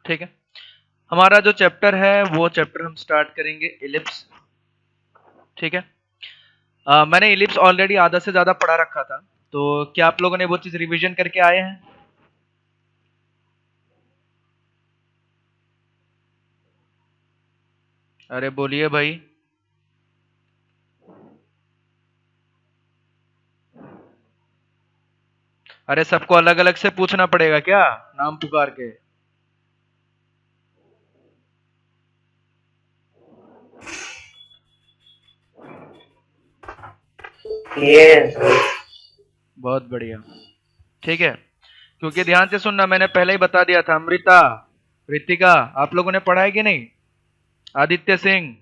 ठीक है, हमारा जो चैप्टर है वो चैप्टर हम स्टार्ट करेंगे इलिप्स। ठीक है, मैंने इलिप्स ऑलरेडी आधा से ज्यादा पढ़ा रखा था, तो क्या आप लोगों ने वो चीज रिवीजन करके आए हैं? अरे बोलिए भाई। अरे सबको अलग अलग से पूछना पड़ेगा क्या, नाम पुकार के? Yes. बहुत बढ़िया। ठीक है, क्योंकि ध्यान से सुनना, मैंने पहले ही बता दिया था। अमृता, रितिका, आप लोगों ने पढ़ा है कि नहीं? Aditya Singh,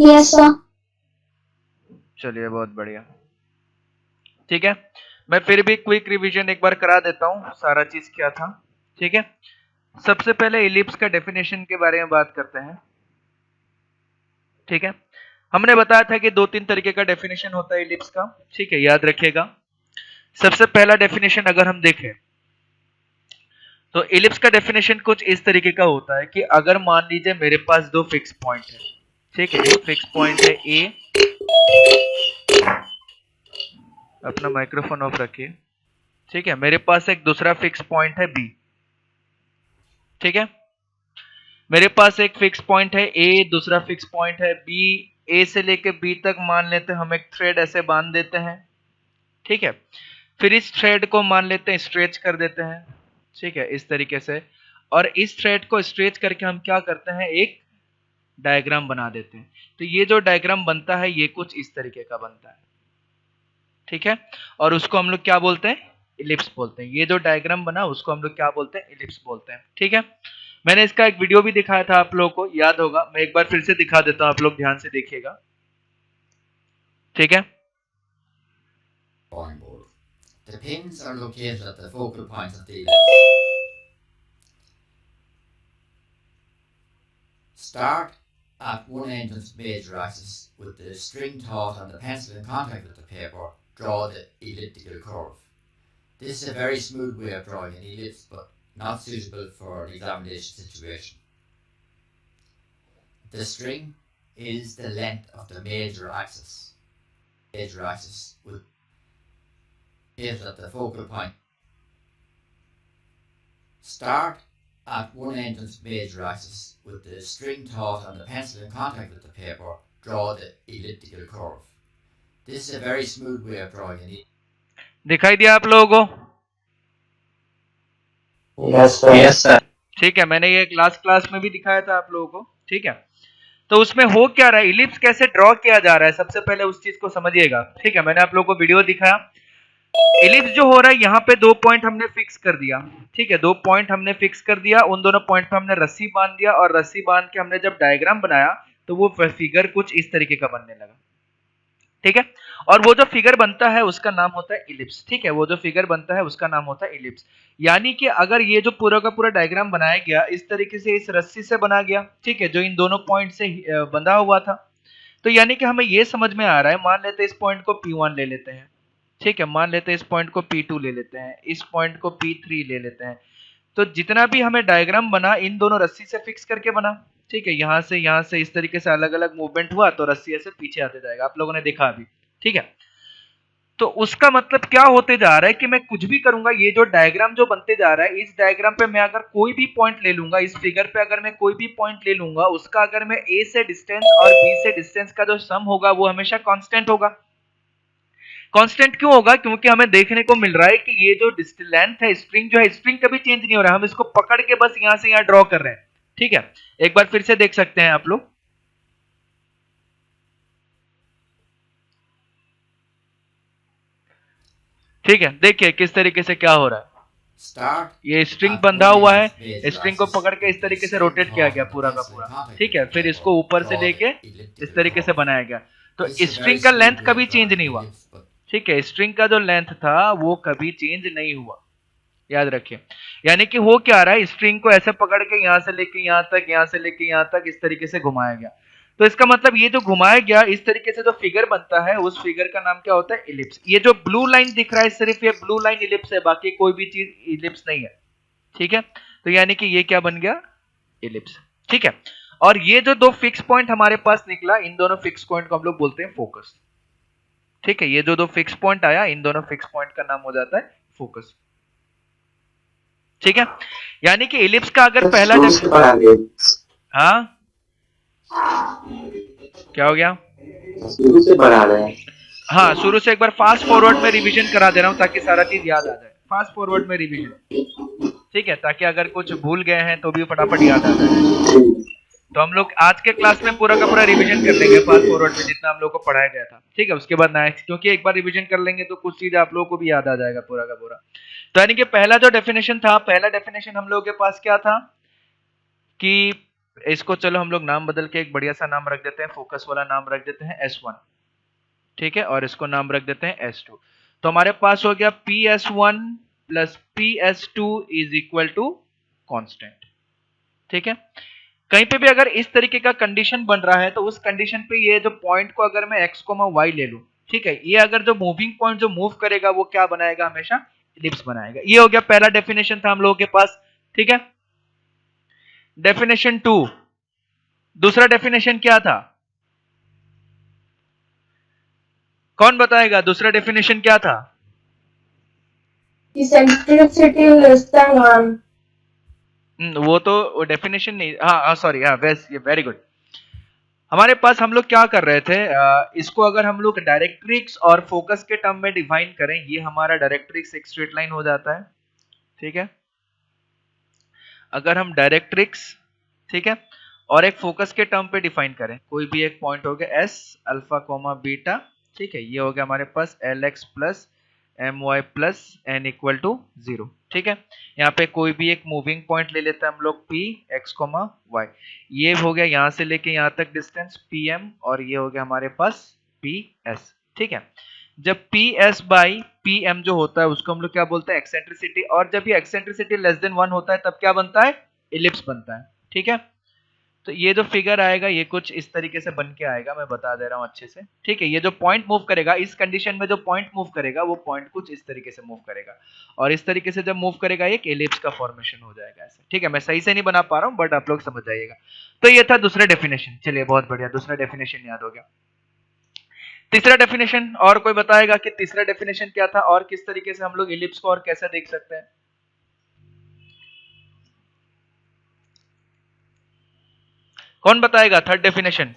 Yes, sir. चलिए बहुत बढ़िया। ठीक है, मैं फिर भी क्विक रिवीजन एक बार करा देता हूँ, सारा चीज क्या था। ठीक है, सबसे पहले इलिप्स का डेफिनेशन के बारे में बात करते हैं। ठीक है, हमने बताया था कि दो तीन तरीके का डेफिनेशन होता है इलिप्स का। ठीक है, याद रखिएगा। सबसे पहला डेफिनेशन अगर हम देखें तो इलिप्स का डेफिनेशन कुछ इस तरीके का होता है कि अगर मान लीजिए मेरे पास दो फिक्स पॉइंट है। ठीक है, एक फिक्स पॉइंट है ए, अपना माइक्रोफोन ऑफ रखिए। ठीक है, मेरे पास एक दूसरा फिक्स पॉइंट है बी। ठीक है, मेरे पास एक फिक्स पॉइंट है ए, दूसरा फिक्स पॉइंट है बी। ए से लेके बी तक मान लेते हैं हम एक थ्रेड ऐसे बांध देते हैं। ठीक है, फिर इस थ्रेड को मान लेते हैं स्ट्रेच कर देते हैं। ठीक है, इस तरीके से, और इस थ्रेड को स्ट्रेच करके हम क्या करते हैं, एक डायग्राम बना देते हैं। तो ये जो डायग्राम बनता है ये कुछ इस तरीके का बनता है। ठीक है, और उसको हम लोग क्या बोलते हैं, इलिप्स बोलते हैं। ये जो डायग्राम बना उसको हम लोग क्या बोलते हैं, इलिप्स बोलते हैं। ठीक है, मैंने इसका एक वीडियो भी दिखाया था, आप लोगों को याद होगा। मैं एक बार फिर से दिखा देता हूं, आप लोग ध्यान से देखिएगा। ठीक है, drawing board. The pins are located at the focal points of the ellipse. Start at one end of the major axis with the string taut and the pencil in contact with the paper. Draw the elliptical curve. This is a very smooth way of drawing an ellipse, but not suitable for an examination situation. The string is the length of the major axis. Major axis with is at the focal point. Start at one end of the major axis with the string taut and the pencil in contact with the paper. Draw the elliptical curve. This is a very smooth way of drawing an ellipse. दिखाई दिया आप लोगों को? Yes, sir. Yes, sir. ठीक है, मैंने ये class में भी दिखाया था आप लोगों को। ठीक है, तो उसमें हो क्या रहा है, इलिप्स कैसे ड्रॉ किया जा रहा है, सबसे पहले उस चीज को समझिएगा। ठीक है, मैंने आप लोगों को वीडियो दिखाया। इलिप्स जो हो रहा है, यहाँ पे दो पॉइंट हमने फिक्स कर दिया। ठीक है, दो पॉइंट हमने फिक्स कर दिया, उन दोनों पॉइंट पे हमने रस्सी बांध दिया, और रस्सी बांध के हमने जब डायग्राम बनाया तो वो फिगर कुछ इस तरीके का बनने लगा। ठीक है, और वो जो फिगर बनता है उसका नाम होता है इलिप्स। ठीक है, वो जो फिगर बनता है उसका नाम होता है इलिप्स। यानी कि अगर ये जो पूरा का पूरा डायग्राम बनाया गया इस तरीके से, इस रस्सी से बना गया, ठीक है, जो इन दोनों पॉइंट से बंधा हुआ था, तो यानी कि हमें ये समझ में आ रहा है, मान लेते हैं इस पॉइंट को P1 ले लेते हैं। ठीक है, मान लेते हैं इस पॉइंट को P2 ले लेते हैं, इस पॉइंट को P3 ले लेते हैं। तो जितना भी हमें डायग्राम बना इन दोनों रस्सी से फिक्स करके बना। ठीक है, यहाँ से इस तरीके से अलग अलग मूवमेंट हुआ तो रस्सी ऐसे पीछे आते जाएगा, आप लोगों ने देखा अभी। ठीक है, तो उसका मतलब क्या होते जा रहा है कि मैं कुछ भी करूंगा, ये जो डायग्राम जो बनते जा रहा है, इस डायग्राम पे मैं अगर कोई भी पॉइंट ले लूंगा, इस फिगर पे अगर मैं कोई भी पॉइंट ले लूंगा, उसका अगर मैं ए से डिस्टेंस और बी से डिस्टेंस का जो सम होगा वो हमेशा कांस्टेंट होगा। कांस्टेंट क्यों होगा? क्योंकि हमें देखने को मिल रहा है कि ये जो लेंथ है, स्ट्रिंग जो है, स्ट्रिंग कभी चेंज नहीं हो रहा है, हम इसको पकड़ के बस यहां से यहां ड्रॉ कर रहे हैं। ठीक है, एक बार फिर से देख सकते हैं आप लोग। ठीक है, देखिए किस तरीके से क्या हो रहा है। ये स्ट्रिंग बंधा हुआ है, स्ट्रिंग को पकड़ के इस तरीके से रोटेट किया गया पूरा का पूरा। ठीक है, फिर इसको ऊपर से लेके इस तरीके से बनाया गया, तो स्ट्रिंग का लेंथ कभी चेंज नहीं हुआ। ठीक है, स्ट्रिंग का जो लेंथ था वो कभी चेंज नहीं हुआ, याद रखिए। यानी कि हो क्या रहा है, स्ट्रिंग को ऐसे पकड़ के यहां से लेके यहां तक, यहां से लेके यहां तक इस तरीके से घुमाया गया। तो इसका मतलब ये जो घुमाया गया इस तरीके से जो फिगर बनता है उस फिगर का नाम क्या होता है? इलिप्स। ये जो ब्लू लाइन दिख रहा है सिर्फ ये ब्लू लाइन इलिप्स है, बाकी कोई भी चीज इलिप्स नहीं है। ठीक है, तो यानी कि ये क्या बन गया? इलिप्स। ठीक है, और ये जो दो फिक्स पॉइंट हमारे पास निकला, इन दोनों फिक्स पॉइंट को हम लोग बोलते हैं फोकस। ठीक है, ये जो दो फिक्स पॉइंट आया, इन दोनों फिक्स पॉइंट का नाम हो जाता है फोकस। ठीक है, यानी कि इलिप्स का अगर पहला हाँ क्या हो गया? शुरू से बढ़ा रहे हैं। हाँ, शुरू से एक बार फास्ट फॉरवर्ड में रिवीजन करा दे रहा हूँ ताकि सारा चीज याद आ जाए। फास्ट फॉरवर्ड में रिवीजन, ठीक है, ताकि अगर कुछ भूल गए हैं तो भी फटाफट याद आ जाए। तो हम लोग आज के क्लास में पूरा का पूरा रिवीजन कर लेंगे फास्ट फॉरवर्ड में जितना हम लोग को पढ़ाया गया था। ठीक है, उसके बाद नेक्स्ट, क्योंकि एक बार रिवीजन कर लेंगे तो कुछ चीज आप लोगों को भी याद आ जाएगा पूरा का पूरा। तो यानी कि पहला जो डेफिनेशन था, पहला डेफिनेशन हम लोगों के पास क्या था कि इसको चलो हम लोग नाम बदल के एक बढ़िया सा नाम रख देते हैं, फोकस वाला नाम रख देते हैं S1। ठीक है, और इसको नाम रख देते हैं S2। तो हमारे पास हो गया PS1 plus PS2 is equal to constant. ठीक है, कहीं पे भी अगर इस तरीके का कंडीशन बन रहा है तो उस कंडीशन पे ये जो पॉइंट को अगर मैं x, y ले लूं, ठीक है, ये अगर जो मूविंग पॉइंट जो मूव करेगा वो क्या बनाएगा? हमेशा इलिप्स बनाएगा। ये हो गया पहला डेफिनेशन था हम लोगों के पास। ठीक है, डेफिनेशन 2। दूसरा डेफिनेशन क्या था? कौन बताएगा दूसरा डेफिनेशन क्या था? Eccentricity less than 1. वो तो डेफिनेशन नहीं, हाँ सॉरी, हाँ वेरी गुड। हमारे पास हम लोग क्या कर रहे थे, इसको अगर हम लोग डायरेक्ट्रिक्स और फोकस के टर्म में डिफाइन करें, ये हमारा डायरेक्ट्रिक्स एक स्ट्रेट लाइन हो जाता है। ठीक है, अगर हम डायरेक्ट्रिक्स, ठीक है, और एक फोकस के टर्म पे डिफाइन करें, कोई भी एक पॉइंट हो गया S अल्फा कोमा बीटा, ठीक है, ये हो गया हमारे पास LX plus My plus n equal to 0। ठीक है, यहाँ पे कोई भी एक मूविंग पॉइंट ले लेते हैं हम लोग P x, y, ये हो गया यहाँ से लेके यहाँ तक डिस्टेंस PM, और ये हो गया हमारे पास PS। ठीक है, जब PS बाई PM जो होता है उसको हम लोग क्या बोलते हैं? एक्सेंट्रिसिटी। और जब ये एक्सेंट्रिसिटी लेस देन 1 होता है तब क्या बनता है? इलिप्स बनता है। ठीक है, तो ये जो फिगर आएगा ये कुछ इस तरीके से बन के आएगा, मैं बता दे रहा हूँ अच्छे से। ठीक है, ये जो पॉइंट मूव करेगा इस कंडीशन में, जो पॉइंट मूव करेगा वो पॉइंट कुछ इस तरीके से मूव करेगा, और इस तरीके से जब मूव करेगा एक एलिप्स का फॉर्मेशन हो जाएगा ऐसे। ठीक है, मैं सही से नहीं बना पा रहा हूँ बट आप लोग समझ जाइएगा। तो ये था दूसरा डेफिनेशन। चलिए बहुत बढ़िया, दूसरा डेफिनेशन याद हो गया। तीसरा डेफिनेशन, और कोई बताएगा कि तीसरा डेफिनेशन क्या था और किस तरीके से हम लोग एलिप्स को और कैसे देख सकते हैं? कौन बताएगा थर्ड डेफिनेशन?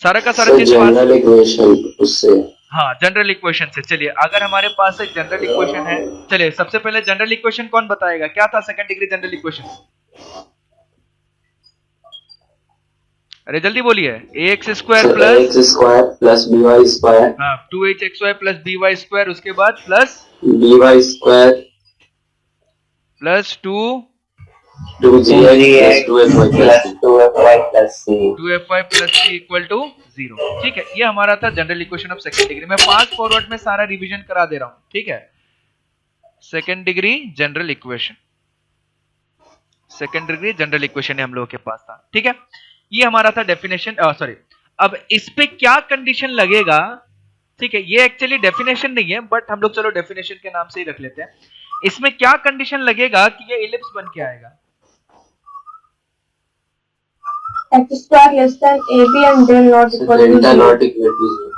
सारा का सारा चीज जनरल इक्वेशन उससे। हाँ, जनरल इक्वेशन से। चलिए, अगर हमारे पास एक जनरल इक्वेशन है, चलिए सबसे पहले जनरल इक्वेशन कौन बताएगा? क्या था सेकंड डिग्री जनरल इक्वेशन? अरे जल्दी बोलिए। ax square plus by square, हाँ 2hxy प्लस by स्क्वायर, उसके बाद plus by square plus 2gx plus 2fy plus c 2fy plus c equal to 0। ठीक है, ये हमारा था general equation of second degree. मैं फास्ट फॉरवर्ड में सारा रिवीजन करा दे रहा हूं। ठीक है, second degree general equation, second degree general equation है हम लोगों के पास था। ठीक है, ये हमारा था डेफिनेशन, सॉरी, अब इस पे क्या कंडीशन लगेगा? ठीक है, ये एक्चुअली डेफिनेशन नहीं है बट हम लोग चलो डेफिनेशन के नाम से ही रख लेते हैं। इसमें क्या कंडीशन लगेगा कि ये इलिप्स बन के आएगा? X square less than AB and del not equal to delta 0. Not equal to 0।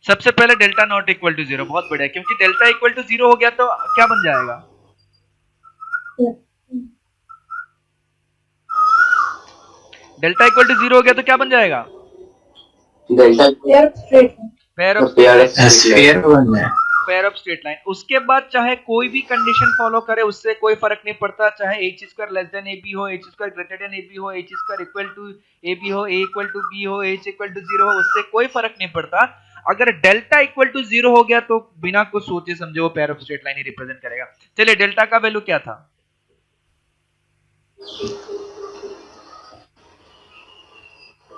सबसे पहले डेल्टा नॉट इक्वल टू 0, बहुत बढ़िया, क्योंकि डेल्टा इक्वल टू 0 हो गया तो क्या बन जाएगा? डेल्टा इक्वल टू 0 हो गया तो क्या बन जाएगा? डेल्टा पेयर ऑफ स्फीयर बन है। Pair of straight line. उसके बाद चाहे कोई भी कंडीशन फॉलो करे उससे कोई फर्क नहीं पड़ता, चाहे h square less than ab हो, h square greater than ab हो, h square equal to ab हो, a इक्वल टू b हो, h इक्वल टू 0 हो, उससे कोई फर्क नहीं पड़ता। अगर डेल्टा इक्वल टू 0 हो गया तो बिना कुछ सोचे समझे वो pair of straight line he represent करेगा। चलिए, डेल्टा का वैल्यू क्या था?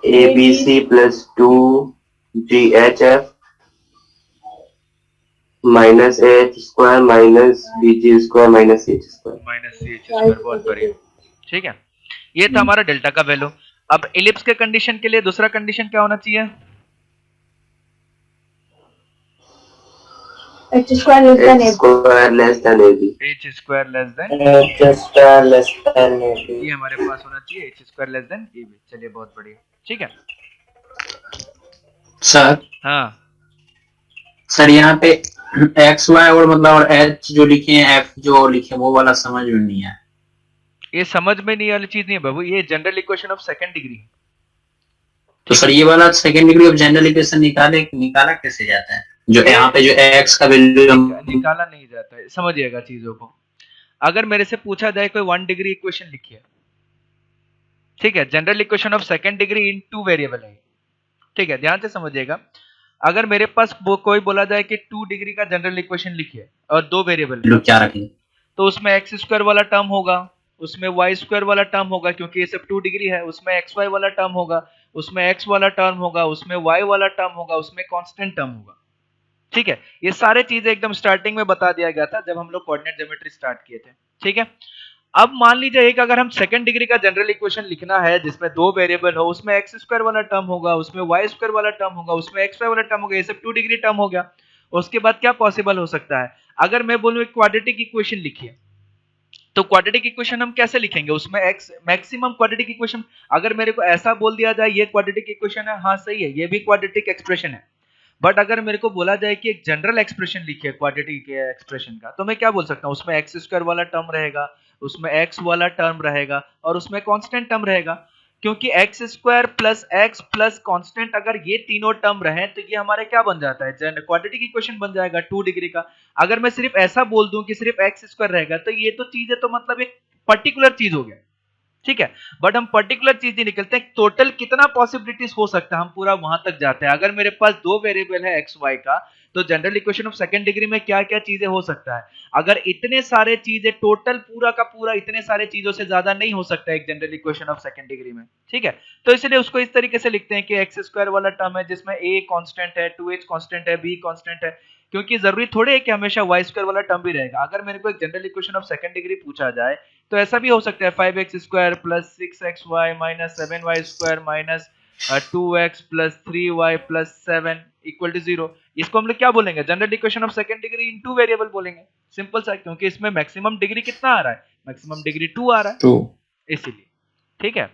abc plus 2GHF minus h square minus bg square minus h square. Minus ch square, बहुत बढ़िया। ठीक है, ये था हमारा डेल्टा का वैल्यू। अब इलिप्स के कंडीशन के लिए दूसरा कंडीशन क्या होना चाहिए? H square less than H AB. square less than AB. H square less then, H square less than AB. ये हमारे पास होना चाहिए H square less than A B. चलिए बहुत बढ़िया, ठीक है। सर हाँ सर यहाँ पे एक्स वाई और मतलब और एच जो लिखे हैं एफ जो लिखे हैं, वो वाला समझ में नहीं है। ये समझ में नहीं वाली चीज नहीं है बाबू, ये general equation of second degree है। तो सर ये वाला second degree of general equation निकाला कैसे जाता है? जो यहाँ पे जो एक्स का वैल्यू निकाला नहीं जाता है, समझिएगा चीजों को। अगर मेरे से पूछा जाए कोई 1 डिग्री इक्वेशन लिखिए, ठीक है, general equation of second degree in 2 variable है, ठीक है, ध्यान से समझिएगा। अगर मेरे पास वो कोई बोला जाए कि 2 डिग्री का जनरल इक्वेशन लिखिए और 2 वेरिएबल, लोग क्या रखेंगे? तो उसमें एक्स स्क्वायर वाला टर्म होगा, उसमें वाई स्क्वायर वाला टर्म होगा, क्योंकि ये सब 2 डिग्री है। उसमें एक्स वाई वाला टर्म होगा, उसमें एक्स वाला टर्म होगा, उसमें वाई वाला टर्म होगा, उसमें कांस्टेंट टर्म होगा, ठीक है। ये सारे चीजें एकदम स्टार्टिंग में बता दिया गया था जब हम लोग कोऑर्डिनेट ज्योमेट्री स्टार्ट किए थे, ठीक है। अब मान लीजिए एक अगर हम सेकंड डिग्री का जनरल इक्वेशन लिखना है जिसमें 2 वेरिएबल हो, उसमें एक्स स्क्वायर वाला टर्म होगा, उसमें वाई स्क्वायर वाला टर्म होगा, उसमें एक्स वाई वाला टर्म होगा, ये सब 2 डिग्री टर्म हो गया। उसके बाद क्या पॉसिबल हो सकता है? अगर मैं बोलूं एक क्वाड्रेटिक इक्वेशन लिखिए, तो क्वाड्रेटिक इक्वेशन हम कैसे लिखेंगे? उसमें एक्स मैक्सिमम क्वाड्रेटिक इक्वेशन, अगर मेरे को ऐसा बोल दिया जाए ये क्वाड्रेटिक इक्वेशन है, हाँ सही है, ये भी क्वाड्रेटिक एक्सप्रेशन है, बट अगर मेरे को बोला जाए कि एक जनरल एक्सप्रेशन लिखिए क्वाड्रेटिक एक्सप्रेशन का, तो मैं क्या बोल सकता हूँ? उसमें एक्स स्क्वायर वाला टर्म रहेगा, उसमें एक्स वाला टर्म रहेगा और उसमें कांस्टेंट टर्म रहेगा, क्योंकि x square plus x plus constant अगर ये तीनों टर्म रहे तो ये हमारे क्या बन जाता है? क्वाड्रेटिक इक्वेशन बन जाएगा 2 डिग्री का। अगर मैं सिर्फ ऐसा बोल दूं कि सिर्फ एक्स स्क्वायर रहेगा तो ये तो चीज है, तो मतलब एक पर्टिकुलर चीज हो गया, ठीक है। बट हम पर्टिकुलर चीज नहीं निकलते हैं, टोटल कितना पॉसिबिलिटीज हो सकता है हम पूरा वहां तक जाते हैं। अगर मेरे पास 2 वेरिएबल है एक्स वाई का, तो general equation of second degree में क्या क्या चीजें हो सकता है? अगर इतने सारे चीजें टोटल पूरा का पूरा इतने सारे चीजों से ज्यादा नहीं हो सकता एक general equation of second degree में, ठीक है। तो इसलिए उसको इस तरीके से लिखते हैं कि एक्स स्क्वायर वाला टर्म है जिसमें ए कांस्टेंट है, 2h कांस्टेंट है, बी कांस्टेंट है, क्योंकि जरूरी थोड़े है कि हमेशा वाई स्क्वायर वाला टर्म भी रहेगा। अगर मेरे को एक general equation of second degree पूछा जाए तो ऐसा भी हो सकता है 5x square plus 6xy minus 7y square minus 2x plus 3y plus 7 equal to 0। इसको हम लोग क्या बोलेंगे? General equation of second degree in 2 variable बोलेंगे, सिंपल सा, क्योंकि इसमें मैक्सिमम डिग्री कितना आ रहा है? मैक्सिमम डिग्री 2 आ रहा है, 2 इसीलिए, ठीक है।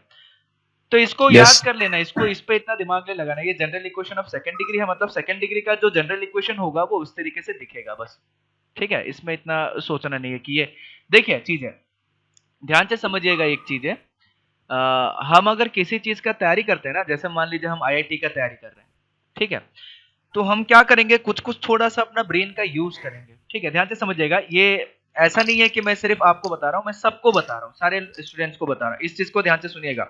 तो इसको याद कर लेना, इसको इस पे इतना दिमाग नहीं लगाना। ये general equation of second degree है, मतलब सेकंड डिग्री का जो जनरल इक्वेशन होगा वो उस तरीके से दिखेगा बस, ठीक है। इसमें इतना सोचना नहीं है कि ये, देखिए चीज है, ध्यान से समझिएगा एक चीज है, हम अगर किसी चीज का तैयारी करते हैं ना, जैसे मान लीजिए हम आईआईटी का तैयारी कर रहे हैं, ठीक है, तो हम क्या करेंगे? कुछ कुछ थोड़ा सा अपना ब्रेन का यूज करेंगे, ठीक है, ध्यान से समझिएगा। ये ऐसा नहीं है कि मैं सिर्फ आपको बता रहा हूं, मैं सबको बता रहा हूं, सारे स्टूडेंट्स को बता रहा हूं। इस चीज को ध्यान से सुनिएगा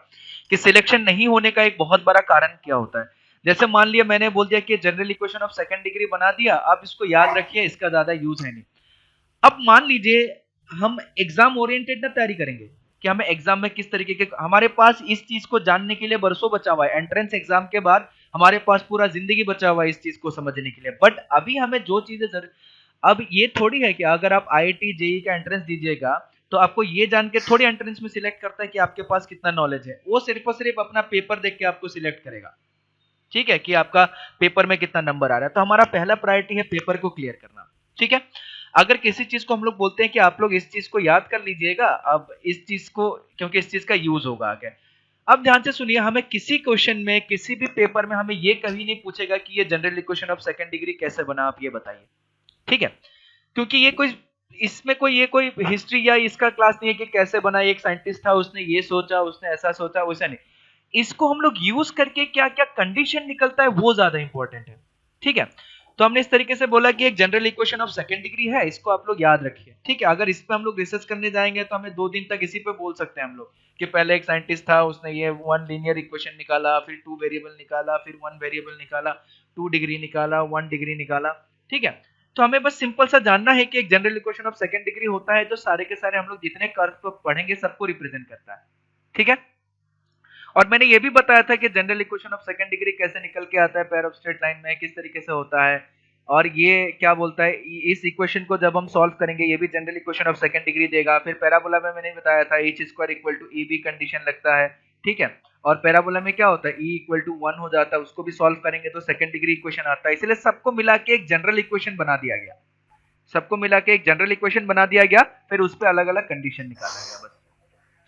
कि सिलेक्शन नहीं होने का एक बहुत बड़ा कारण क्या होता है। जैसे मान लिया मैंने बोल दिया कि general equation of second degree बना दिया, अब इसको याद रखिए, इसका ज्यादा यूज है नहीं। अब मान लीजिए हम एग्जाम ओरिएंटेड ना तैयारी करेंगे कि हमें एग्जाम में किस तरीके के, हमारे पास इस चीज को जानने के लिए बरसों बचा हुआ है, एंट्रेंस एग्जाम के बाद हमारे पास पूरा जिंदगी बचा हुआ है इस चीज को समझने के लिए। बट अभी हमें जो चीजें अब ये थोड़ी है कि अगर आप आईआईटी जेईई का एंट्रेंस दीजिएगा तो आपको ये जान के थोड़ी एंट्रेंस में सिलेक्ट करता है कि आपके पास कितना नॉलेज है। वो सिर्फ और सिर्फ अपना पेपर देख के आपको सिलेक्ट करेगा, ठीक है, कि आपका पेपर में कितना नंबर आ रहा है। तो हमारा पहला प्रायोरिटी है पेपर को क्लियर करना, ठीक है। अगर किसी चीज को हम लोग बोलते हैं कि आप लोग इस चीज को याद कर लीजिएगा, अब इस चीज को, क्योंकि इस चीज का यूज होगा आगे। अब ध्यान से सुनिए, हमें किसी क्वेश्चन में किसी भी पेपर में हमें ये कभी नहीं पूछेगा कि ये general equation of second degree कैसे बना, आप ये बताइए, ठीक है, क्योंकि ये कोई, इसमें कोई ये कोई हिस्ट्री या इसका क्लास नहीं है कि कैसे बना, एक साइंटिस्ट था उसने ये सोचा, उसने ऐसा सोचा, वैसा नहीं। इसको हम लोग यूज करके क्या क्या कंडीशन निकलता है वो ज्यादा इंपॉर्टेंट है, ठीक है। तो हमने इस तरीके से बोला कि एक general equation of second degree है, इसको आप लोग याद रखिए, ठीक है। अगर इस पे हम लोग रिसर्च करने जाएंगे तो हमें 2 दिन तक इसी पे बोल सकते हैं हम लोग कि पहले एक साइंटिस्ट था, उसने ये 1 लीनियर इक्वेशन निकाला, फिर 2 वेरिएबल निकाला, फिर 1 वेरिएबल निकाला, 2 डिग्री निकाला, 1 डिग्री निकाला, ठीक है। तो हमें बस सिंपल सा जानना है कि एक general equation of second degree होता है जो सारे के सारे हम लोग जितने कर्व को पढ़ेंगे सबको रिप्रेजेंट करता है, ठीक है। और मैंने ये भी बताया था कि general equation of second degree कैसे निकल के आता है पैर ऑफ स्ट्रेट लाइन में, किस तरीके से होता है, और ये क्या बोलता है, इस इक्वेशन को जब हम सॉल्व करेंगे ये भी general equation of second degree देगा। फिर पैराबोला में मैंने बताया था H square equal to E B condition लगता है, ठीक है। और पैराबोला में क्या होता है, ई इक्वल टू 1 हो जाता है, उसको भी सॉल्व करेंगे तो सेकंड डिग्री इक्वेशन आता है। इसलिए सबको मिला के एक जनरल इक्वेशन बना दिया गया, सबको मिला के एक जनरल इक्वेशन बना दिया गया, फिर उस पर अलग अलग कंडीशन निकाला गया, बस,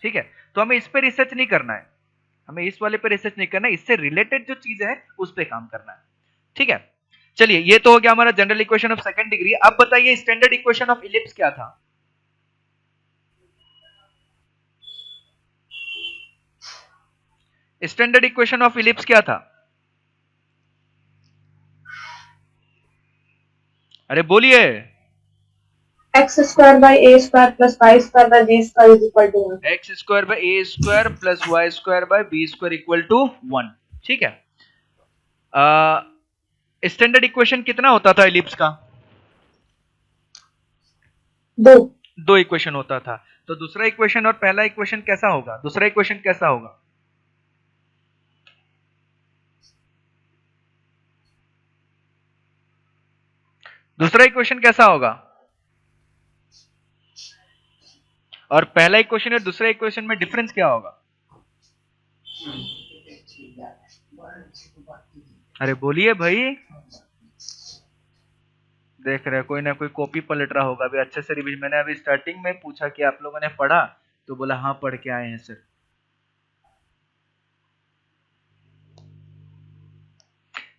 ठीक है। तो हमें इस पे रिसर्च नहीं करना है, हमें इस वाले पे रिसर्च नहीं करना है, इससे रिलेटेड जो चीज है उस पे काम करना है, ठीक है। चलिए ये तो हो गया हमारा general equation of second degree. अब बताइए स्टैंडर्ड इक्वेशन ऑफ इलिप्स क्या था। स्टैंडर्ड इक्वेशन ऑफ इलिप्स क्या था, अरे बोलिए। x square by a square plus y square by b square is equal to 1. X square by A square plus Y square by B square equal to 1, ठीक है। Standard equation कितना होता था ellipse का, 2. इक्वेशन होता था। तो दूसरा इक्वेशन और पहला इक्वेशन कैसा होगा, दूसरा इक्वेशन कैसा होगा, दूसरा इक्वेशन कैसा होगा, और पहला इक्वेशन और दूसरा इक्वेशन में डिफरेंस क्या होगा, अरे बोलिए भाई। देख रहे कोई ना कोई कॉपी पलट रहा होगा अभी अच्छे से रिवीजन। मैंने अभी स्टार्टिंग में पूछा कि आप लोगों ने पढ़ा, तो बोला हाँ पढ़ के आए हैं सर।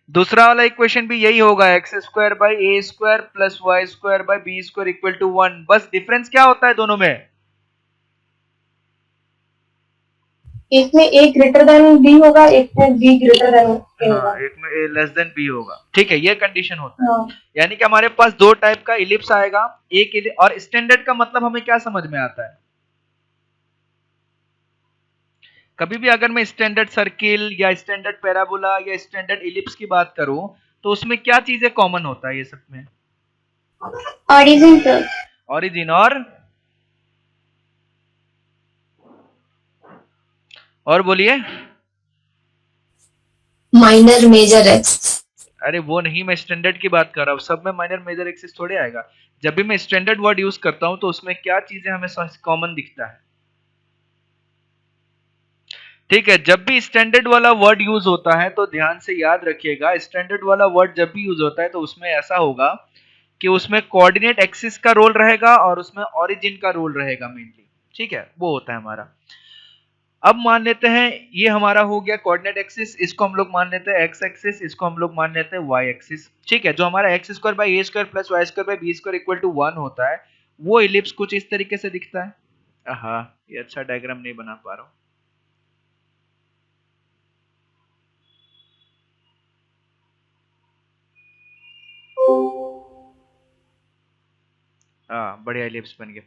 दूसरा वाला इक्वेशन भी यही होगा, X square by A square plus Y square by B square equal to 1। बस डिफरेंस क्या होता है दोनों में, एक में a ग्रेटर देन b होगा, एक में b ग्रेटर देन a होगा। हाँ, एक में a लेस देन b होगा, ठीक है, ये कंडीशन होता है। हाँ। यानी कि हमारे पास दो टाइप का इलिप्स आएगा, एक और स्टैंडर्ड का मतलब हमें क्या समझ में आता है, कभी भी अगर मैं स्टैंडर्ड सर्किल या स्टैंडर्ड पैराबोला या स्टैंडर्ड इलिप्स की बात करूं तो उसमें क्या चीजें कॉमन होता है ये सब में, ऑरिजिन सर। ऑरिजिन और बोलिए, माइनर मेजर एक्स। अरे वो नहीं, मैं स्टैंडर्ड की बात कर रहा हूँ, सब में माइनर मेजर एक्सिस थोड़े आएगा। जब भी मैं स्टैंडर्ड वर्ड यूज करता हूं तो उसमें क्या चीजें हमें कॉमन दिखता है, ठीक है। जब भी स्टैंडर्ड वाला वर्ड यूज होता है तो ध्यान से याद रखिएगा, स्टैंडर्ड वाला वर्ड जब भी यूज होता है तो उसमें ऐसा होगा कि उसमें कोऑर्डिनेट एक्सिस का रोल रहेगा और उसमें ओरिजिन का रोल रहेगा मेनली, ठीक है, वो होता है हमारा। अब मान लेते हैं ये हमारा हो गया कोऑर्डिनेट एक्सिस, इसको हम लोग मान लेते हैं एक्स एक्सिस, इसको हम लोग मान लेते हैं वाई एक्सिस, ठीक है। जो हमारा X square by A square plus Y square by B square equal to 1 होता है, वो इलिप्स कुछ इस तरीके से दिखता है। हाँ, ये अच्छा डायग्राम नहीं बना पा रहा हूं, हाँ बढ़िया इलिप्स बन गया,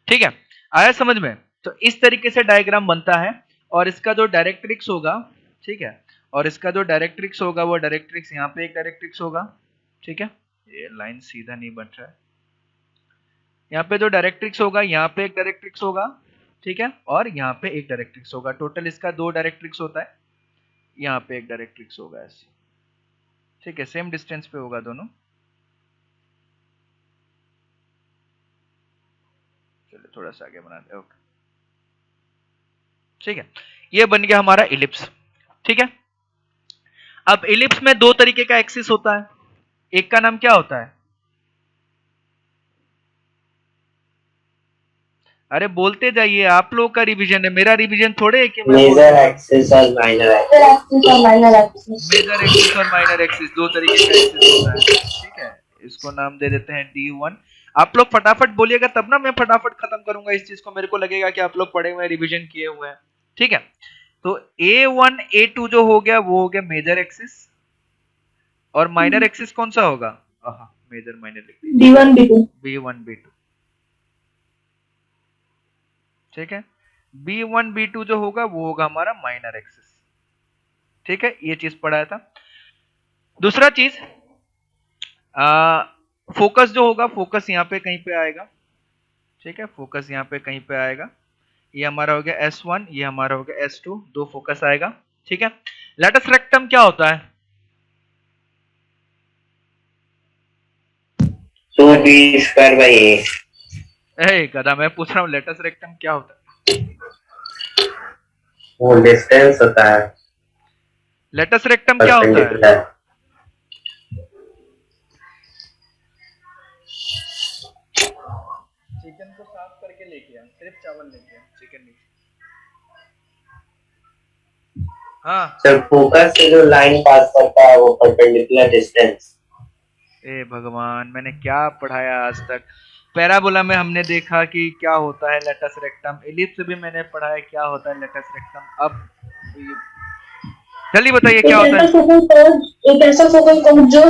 ठीक है। आया समझ में। तो इस तरीके से डायग्राम बनता है और इसका जो डायरेक्ट्रिक्स होगा, ठीक है, और इसका जो डायरेक्ट्रिक्स होगा वो डायरेक्ट्रिक्स यहाँ पे एक डायरेक्ट्रिक्स होगा, ठीक है, ये लाइन सीधा नहीं बन रहा है, यहाँ पे जो डायरेक्ट्रिक्स होगा यहाँ पे एक डायरेक्ट्रिक्स होगा, ठीक है, और यहाँ पे एक डायरेक्ट्रिक्स होगा, टोटल इसका दो डायरेक्ट्रिक्स होता है, यहाँ पे एक डायरेक्ट्रिक्स होगा ऐसे, ठीक है, सेम डिस्टेंस पे होगा दोनों। चलिए थोड़ा सा आगे बनाते हैं, ओके, ठीक है, ये बन गया हमारा इलिप्स, ठीक है। अब इलिप्स में दो तरीके का एक्सिस होता है, एक का नाम क्या होता है, अरे बोलते जाइए, आप लोग का रिवीजन है, मेरा रिवीजन थोड़े है कि मैं मेजर एक्सिस और minor axis. Minor axis. Major axis और माइनर एक्सिस दो तरीके का एक्सिस होता है, ठीक है। इसको नाम दे देते हैं D1। आप लोग फटाफट बोलिएगा तब ना मैं फटाफट खत्म करूंगा इस चीज को, मेरे को लगेगा कि आप लोग पढ़े हुए हैं, रिवीजन किए हुए हैं, ठीक है। तो A1 A2 जो हो गया वो हो गया मेजर एक्सिस, और माइनर एक्सिस कौन सा होगा, मेजर माइनर लिख दीजिए, B1 B2। B1 B2, ठीक है। B1 B2 जो होगा वो होगा हमारा माइनर एक्सिस, ठीक है, ये चीज पढ़ाया था। दूसरा चीज फोकस जो होगा, फोकस यहाँ पे कहीं पे आएगा, ठीक है, फोकस यहाँ पे कहीं पे आएगा, ये हमारा हो गया S1, ये हमारा हो गया S2, दो फोकस आएगा, ठीक है। लेटस रेक्टम क्या होता है, 2b² by a। ए गधा, मैं पूछ रहा हूँ लेटस रेक्टम क्या होता है? वो डिस्टेंस होता है, लेटस रेक्टम क्या होता है? परपेंडिकुलर। चिकन को साफ करके लेके आ, सिर्फ चावल लेके आ, चिकन नहीं। हाँ। सर फोकस से जो लाइन पास करता है वो परपेंडिकुलर डिस्टेंस। ए भगवान, मैंने क्या पढ़ाया आज तक? पैराबोला में हमने देखा कि क्या होता है लेटस रेक्टम, एलिप्स भी मैंने पढ़ा है क्या होता है लेटस रेक्टम। अब जल्दी बताइए क्या होता है? एक ऐसा फोकल कोड जो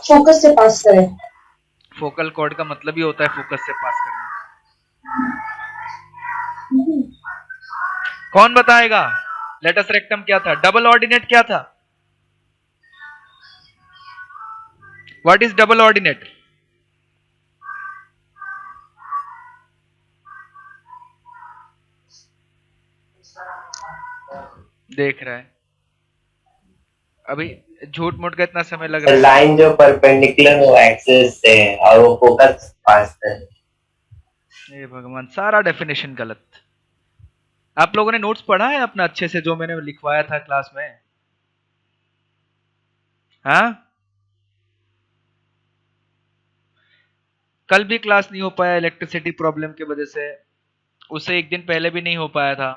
फोकस से पास करे। फोकल कॉर्ड का मतलब ही होता है फोकस से पास करना। कौन बताएगा लेटस रेक्टम क्या था? डबल ऑर्डिनेट क्या था? What is double ordinate? देख रहा है अभी, झूठ मूठ का इतना समय लग रहा है। लाइन जो परपेंडिकुलर हो एक्सिस से और वो फोकस पास है। ये भगवान, सारा डेफिनेशन गलत। आप लोगों ने नोट्स पढ़ा है अपना अच्छे से जो मैंने लिखवाया था क्लास में? हाँ, कल भी क्लास नहीं हो पाया इलेक्ट्रिसिटी प्रॉब्लम की वजह से, उससे एक दिन पहले भी नहीं हो पाया था।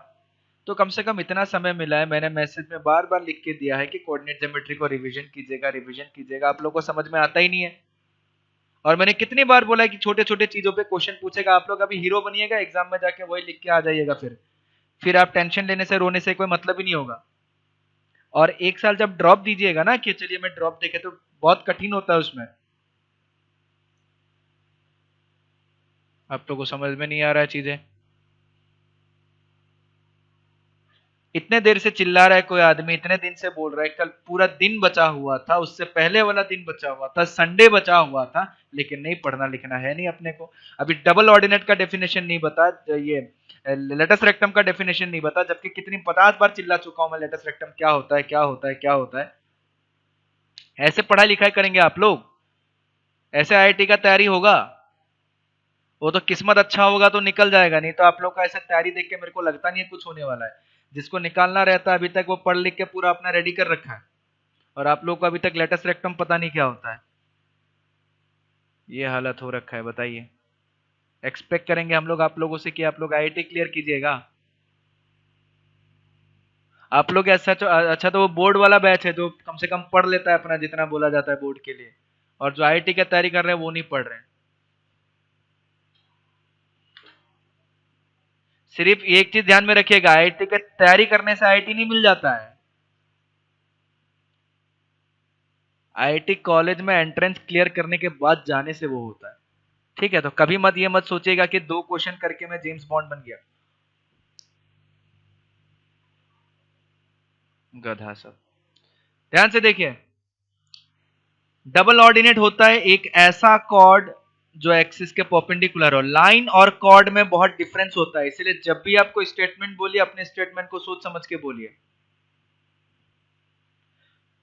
तो कम से कम इतना समय मिला है, मैंने मैसेज में बार बार लिख के दिया है कि कोऑर्डिनेट ज्योमेट्री को रिवीजन कीजिएगा, रिवीजन कीजिएगा। आप लोगों को समझ में आता ही नहीं है। और मैंने कितनी बार बोला है कि छोटे छोटे चीजों पे क्वेश्चन पूछेगा, आप लोग अभी हीरो बनिएगा, एग्जाम में जाके वही लिख के आ जाइएगा। फिर आप टेंशन लेने से, रोने से कोई मतलब ही नहीं होगा। और एक साल जब ड्रॉप दीजिएगा ना कि चलिए मैं ड्रॉप देखे, तो बहुत कठिन होता है उसमें। आप लोगों को समझ में नहीं आ रहा है चीजें? इतने देर से चिल्ला रहा है कोई आदमी, इतने दिन से बोल रहा है, कल पूरा दिन बचा हुआ था, उससे पहले वाला दिन बचा हुआ था, संडे बचा हुआ था, लेकिन नहीं, पढ़ना लिखना है नहीं अपने को। अभी डबल ऑर्डिनेट का डेफिनेशन नहीं बता, ये लेटस रेक्टम का डेफिनेशन नहीं बता, जबकि कितनी 50 बार चिल्ला चुका हूं मैं लेटस रेक्टम क्या होता है, क्या होता है, क्या होता है। ऐसे पढ़ाई लिखाई करेंगे आप लोग? ऐसे आईआईटी का तैयारी होगा? वो तो किस्मत अच्छा होगा तो निकल जाएगा, नहीं तो आप लोग का ऐसा तैयारी देख के मेरे को लगता नहीं है कुछ होने वाला है। जिसको निकालना रहता है अभी तक वो पढ़ लिख के पूरा अपना रेडी कर रखा है, और आप लोग को अभी तक लेटेस्ट रेक्टम पता नहीं क्या होता है। ये हालत हो रखा है, बताइए। एक्सपेक्ट करेंगे हम लोग आप लोगों से कि आप लोग आईआईटी क्लियर कीजिएगा? आप लोग ऐसा अच्छा तो वो बोर्ड वाला बैच है जो कम से कम पढ़ लेता है अपना जितना बोला जाता है बोर्ड के लिए, और जो आईआईटी की तैयारी कर रहे हैं वो नहीं पढ़ रहे हैं। सिर्फ एक चीज ध्यान में रखिएगा, आईआईटी की तैयारी करने से आईआईटी नहीं मिल जाता है। आईआईटी कॉलेज में एंट्रेंस क्लियर करने के बाद जाने से वो होता है, ठीक है? तो कभी मत ये मत सोचिएगा कि 2 क्वेश्चन करके मैं जेम्स बॉन्ड बन गया, गधा सब। ध्यान से देखिए, डबल ऑर्डिनेट होता है एक ऐसा कॉर्ड जो एक्सिस के परपेंडिकुलर हो। लाइन और कॉर्ड में बहुत डिफरेंस होता है, इसलिए जब भी आपको स्टेटमेंट बोलिए, अपने स्टेटमेंट को सोच समझ के बोलिए।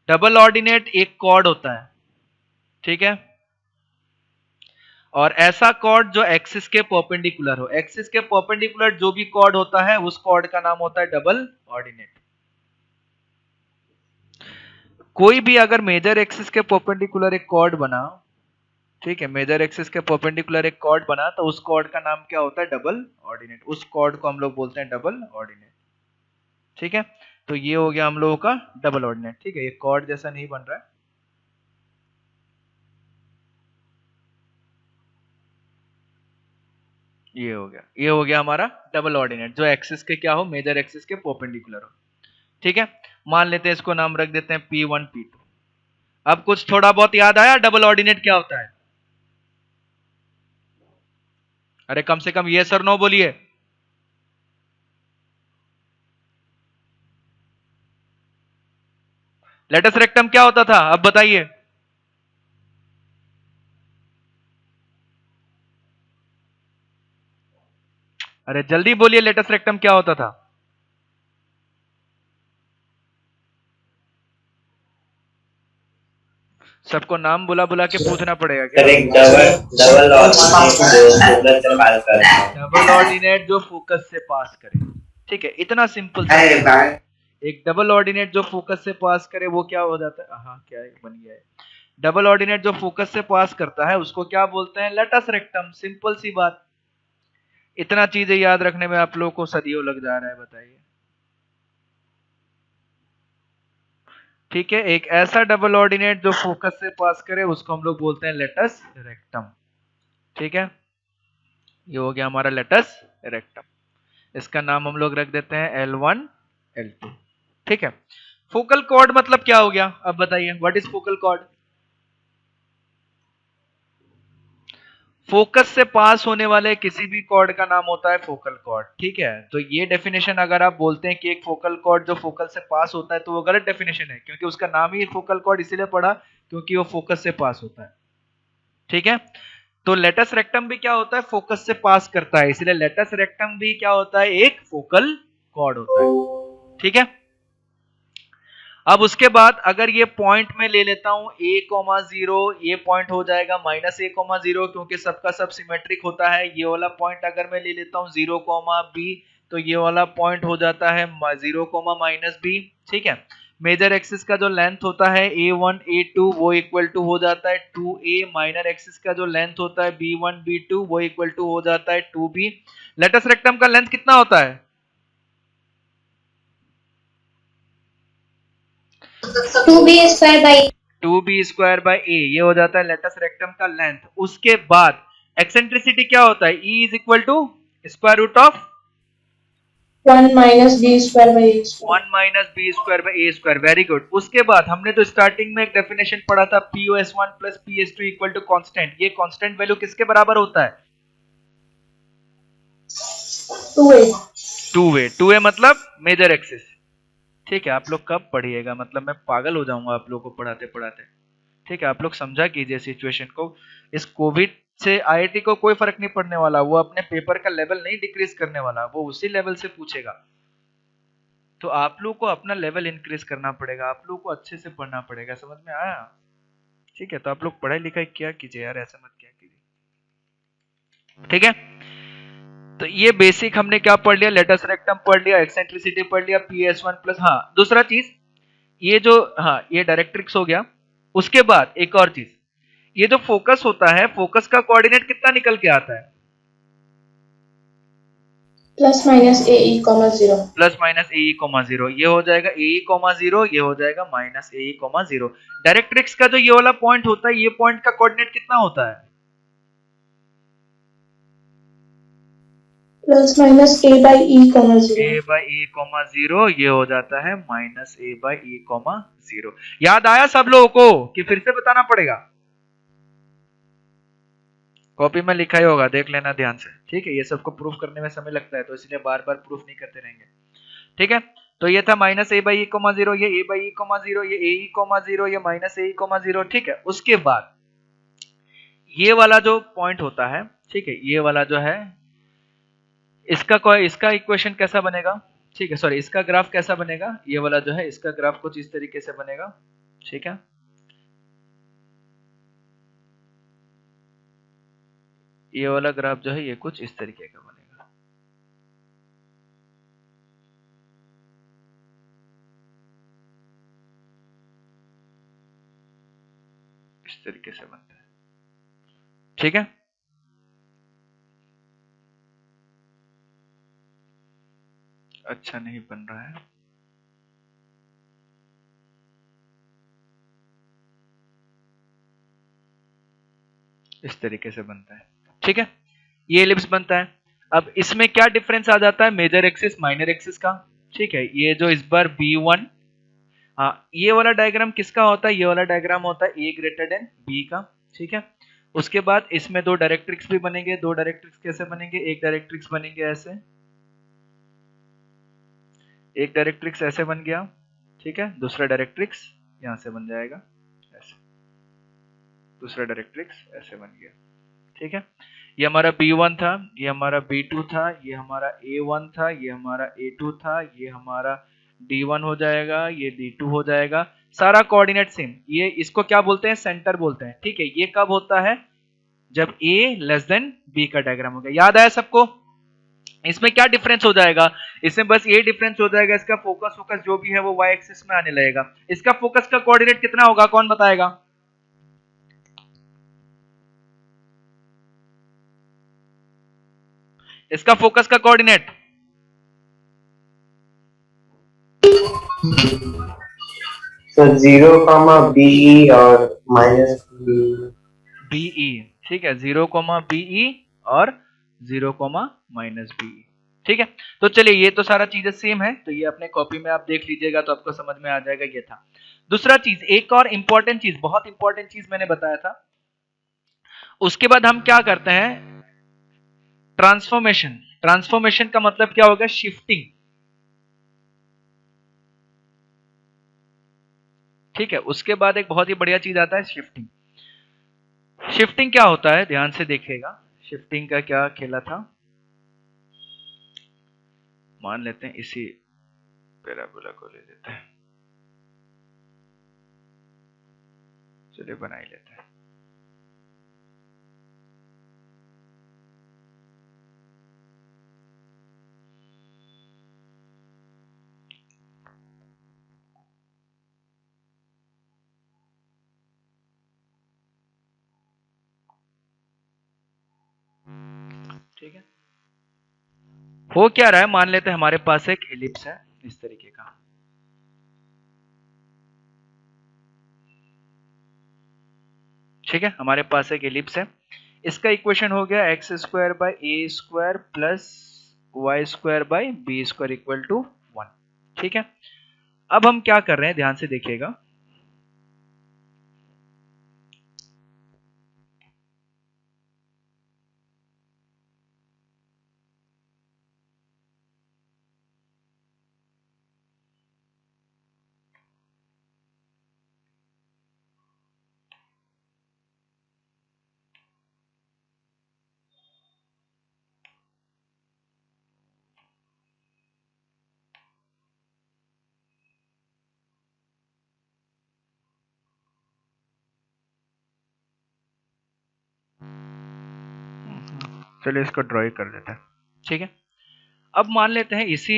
डबल ऑर्डिनेट एक कॉर्ड होता है, ठीक है? और ऐसा कॉर्ड जो एक्सिस के परपेंडिकुलर हो। एक्सिस के परपेंडिकुलर जो भी कॉर्ड होता है उस कॉर्ड का नाम होता है डबल ऑर्डिनेट। कोई भी अगर मेजर एक्सिस के परपेंडिकुलर एक कॉर्ड बना, ठीक है, मेजर एक्सिस के परपेंडिकुलर एक कॉर्ड बना, तो उस कॉर्ड का नाम क्या होता है? Double ordinate. उस कॉर्ड को हम लोग बोलते हैं डबल ऑर्डिनेट, ठीक है? तो ये हो गया हम लोगों का डबल ऑर्डिनेट, ठीक है? ये कॉर्ड जैसा नहीं बन रहा है। ये हो गया हमारा डबल ऑर्डिनेट, जो एक्सिस के क्या हो? मेजर एक्सिस के परपेंडिकुलर हो, ठीक है? मान लेते हैं इसको नाम रख देते हैं P1 P2। अब कुछ थोड़ा बहुत याद आया डबल ऑर्डिनेट क्या होता है? अरे कम से कम ये सर नो बोलिए। लेटस रेक्टम क्या होता था अब बताइए? अरे जल्दी बोलिए, लेटस रेक्टम क्या होता था? सबको नाम बुला बुला के पूछना पड़ेगा सर क्या? एक डबल ऑर्डिनेट जो फोकस से पास करता है। डबल ऑर्डिनेट जो फोकस से पास करे, ठीक है, इतना सिंपल सा। अरे भाई एक डबल ऑर्डिनेट जो फोकस से पास करे वो क्या हो जाता है? हाँ क्या है, बन गया है। डबल ऑर्डिनेट जो फोकस से पास करता है उसको क्या बोलते हैं? Latus rectum. सिंपल सी बात। इतना चीजें याद रखने में आप लोगों को सदियों लग जा रहा है, बताइए। ठीक है, एक ऐसा डबल ऑर्डिनेट जो फोकस से पास करे उसको हम लोग बोलते हैं लेटस रेक्टम। ठीक है, ये हो गया हमारा लेटस रेक्टम। इसका नाम हम लोग रख देते हैं L1 L2। ठीक है, फोकल कॉर्ड मतलब क्या हो गया? अब बताइए, what is focal cord? Focus से पास होने वाले किसी भी कॉर्ड का नाम होता है फोकल कॉर्ड। ठीक है, तो ये डेफिनेशन अगर आप बोलते हैं कि एक फोकल कॉर्ड जो फोकल से पास होता है तो वो गलत डेफिनेशन है, क्योंकि उसका नाम ही फोकल कॉर्ड इसीलिए पड़ा क्योंकि वो फोकस से पास होता है। ठीक है, तो लेटस रेक्टम भी क्या होता है? फोकस से पास करता है, इसलिए लेटस रेक्टम भी क्या होता है? एक फोकल कॉर्ड होता है। ठीक है, अब उसके बाद अगर ये पॉइंट में ले लेता हूं a,0, ये पॉइंट हो जाएगा -a,0 क्योंकि सबका सब सिमेट्रिक होता है। ये वाला पॉइंट अगर मैं ले लेता हूं 0, b तो ये वाला पॉइंट हो जाता है 0, -b। ठीक है, मेजर एक्सिस का जो लेंथ होता है a1 a2 वो इक्वल टू हो जाता है 2a। माइनर एक्सिस का जो लेंथ होता है b1 b2 वो इक्वल टू हो जाता है 2b। लेटस रेक्टम का लेंथ कितना होता है? 2b² a, ये हो जाता है लेटस रेक्टम का लेंथ। उसके बाद एक्सेंट्रिसिटी क्या होता है? E is equal to square root of 1 minus b square by a square. 1 - b² a²। Very good. उसके बाद हमने तो स्टार्टिंग में एक डेफिनेशन पढ़ा था POS1 plus PS2 equal to constant. ये कांस्टेंट वैल्यू किसके बराबर होता है? 2a. 2a मतलब मेजर एक्सिस। ठीक है, आप लोग कब पढ़िएगा, मतलब मैं पागल हो जाऊंगा आप लोगों को पढ़ाते पढ़ाते। ठीक है, आप लोग समझा कीजिए सिचुएशन को। इस कोविड से IIT को कोई फर्क नहीं पड़ने वाला, वो अपने पेपर का लेवल नहीं डिक्रीज करने वाला, वो उसी लेवल से पूछेगा। तो आप लोग को अपना लेवल इंक्रीज करना पड़ेगा, आप लोग को अच्छे से पढ़ना पड़ेगा। समझ में आया? ठीक है, तो आप लोग पढ़ाई लिखाई क्या कीजिए यार, ऐसा मत क्या कीजिए। ठीक है, तो ये बेसिक हमने क्या पढ़ लिया? लेटस रेक्टम पढ़ लिया, एक्सेंट्रिसिटी पढ़ लिया, PS1 प्लस। हाँ, दूसरा चीज ये जो, हाँ ये डायरेक्ट्रिक्स हो गया। उसके बाद एक और चीज, ये जो फोकस होता है, फोकस का कोऑर्डिनेट कितना निकल के आता है? Plus minus ae comma 0. +-ae,0। ये हो जाएगा ae,0, ये हो जाएगा -ae,0। डायरेक्ट्रिक्स का जो ये वाला पॉइंट होता है, ये पॉइंट का कोऑर्डिनेट कितना होता है? Plus minus a by e comma 0. a/e,0, ये हो जाता है -a/e,0। याद आया सब लोगों को कि फिर से बताना पड़ेगा? कॉपी में लिखा ही होगा, देख लेना ध्यान से। ठीक है, ये सबको प्रूफ करने में समय लगता है तो इसलिए बार बार प्रूफ नहीं करते रहेंगे। ठीक है, तो ये था -a/e,0, ये a/e,0, ये ae,0, ये -ae,0। ठीक है, उसके बाद ये वाला जो पॉइंट होता है, ठीक है, ये वाला जो है, इसका इक्वेशन कैसा बनेगा? ठीक है, सॉरी, इसका ग्राफ कैसा बनेगा? ये वाला जो है, इसका ग्राफ कुछ इस तरीके से बनेगा। ठीक है, ये वाला ग्राफ जो है ये कुछ इस तरीके का बनेगा। इस तरीके से बनता है। ठीक है, अच्छा नहीं बन रहा है। इस तरीके से बनता है। ठीक है, ये एलिप्स बनता है। अब इसमें क्या डिफरेंस आ जाता है? मेजर एक्सिस माइनर एक्सिस का। ठीक है, ये जो इस बार B1, हाँ ये वाला डायग्राम किसका होता है? ये वाला डायग्राम होता है A B का। ठीक है, उसके बाद इसमें दो डायरेक्ट्रिक्स भी बनेंगे। दो डायरेक्ट्रिक्स कैसे बनेंगे? एक डायरेक्ट्रिक्स बनेंगे ऐसे, एक डायरेक्ट्रिक्स ऐसे बन गया। ठीक है, दूसरा डायरेक्ट्रिक्स यहां से बन जाएगा ऐसे, दूसरा डायरेक्ट्रिक्स ऐसे बन गया। ठीक है, ये हमारा B1 था, ये हमारा B2 था, ये हमारा A1 था, ये हमारा A2 था, ये हमारा D1 हो जाएगा, ये D2 हो जाएगा। सारा कोऑर्डिनेट सेम, ये इसको क्या बोलते हैं, सेंटर बोलते हैं, ठीक है। ये कब होता है, जब a लेस देन b का डायग्राम हो गया। याद आया सबको? इसमें क्या डिफरेंस हो जाएगा, इसमें बस ये डिफरेंस हो जाएगा, इसका फोकस जो भी है वो y एक्सिस में आने लगेगा। इसका फोकस का कोऑर्डिनेट कितना होगा, कौन बताएगा? इसका फोकस का कोऑर्डिनेट तो 0, और BE, ठीक है, 0, और 0, ठीक है। तो चलिए ये तो सारा चीजें सेम है, तो ये अपने कॉपी में आप देख लीजिएगा तो आपको समझ में आ जाएगा। ये था दूसरा चीज, एक और इंपॉर्टेंट चीज, बहुत इंपॉर्टेंट चीज मैंने बताया था। उसके बाद हम क्या करते हैं, ट्रांसफॉर्मेशन। ट्रांसफॉर्मेशन का मतलब क्या होगा, शिफ्टिंग, ठीक है। उसके बाद एक बहुत ही बढ़िया चीज आता है, शिफ्टिंग। शिफ्टिंग क्या होता है, ध्यान से देखिएगा, शिफ्टिंग का क्या खेला था। मान लेते हैं इसी पैराबोला को ले लेते हैं, चलिए बना ही लेते हैं। ठीक है, हो क्या रहा है, मान लेते हैं हमारे पास एक एलिप्स है इस तरीके का, ठीक है। हमारे पास एक एलिप्स है, इसका इक्वेशन हो गया x² plus y² equal to 1, ठीक है। अब हम क्या कर रहे हैं, ध्यान से देखिएगा, चलिए इसको ड्रॉ कर देते हैं, ठीक है। अब मान लेते हैं इसी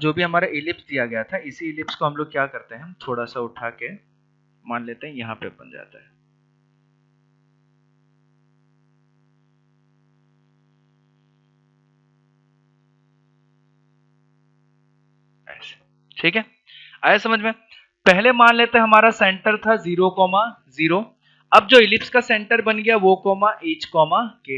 जो भी हमारा इलिप्स दिया गया था, इसी इलिप्स को हम लोग क्या करते हैं, हम थोड़ा सा उठा के मान लेते हैं यहाँ पे बन जाता है ऐसे, ठीक है। आया समझ में? पहले मान लेते हैं हमारा सेंटर था 0, अब जो इलिप्स का सेंटर बन गया वो h,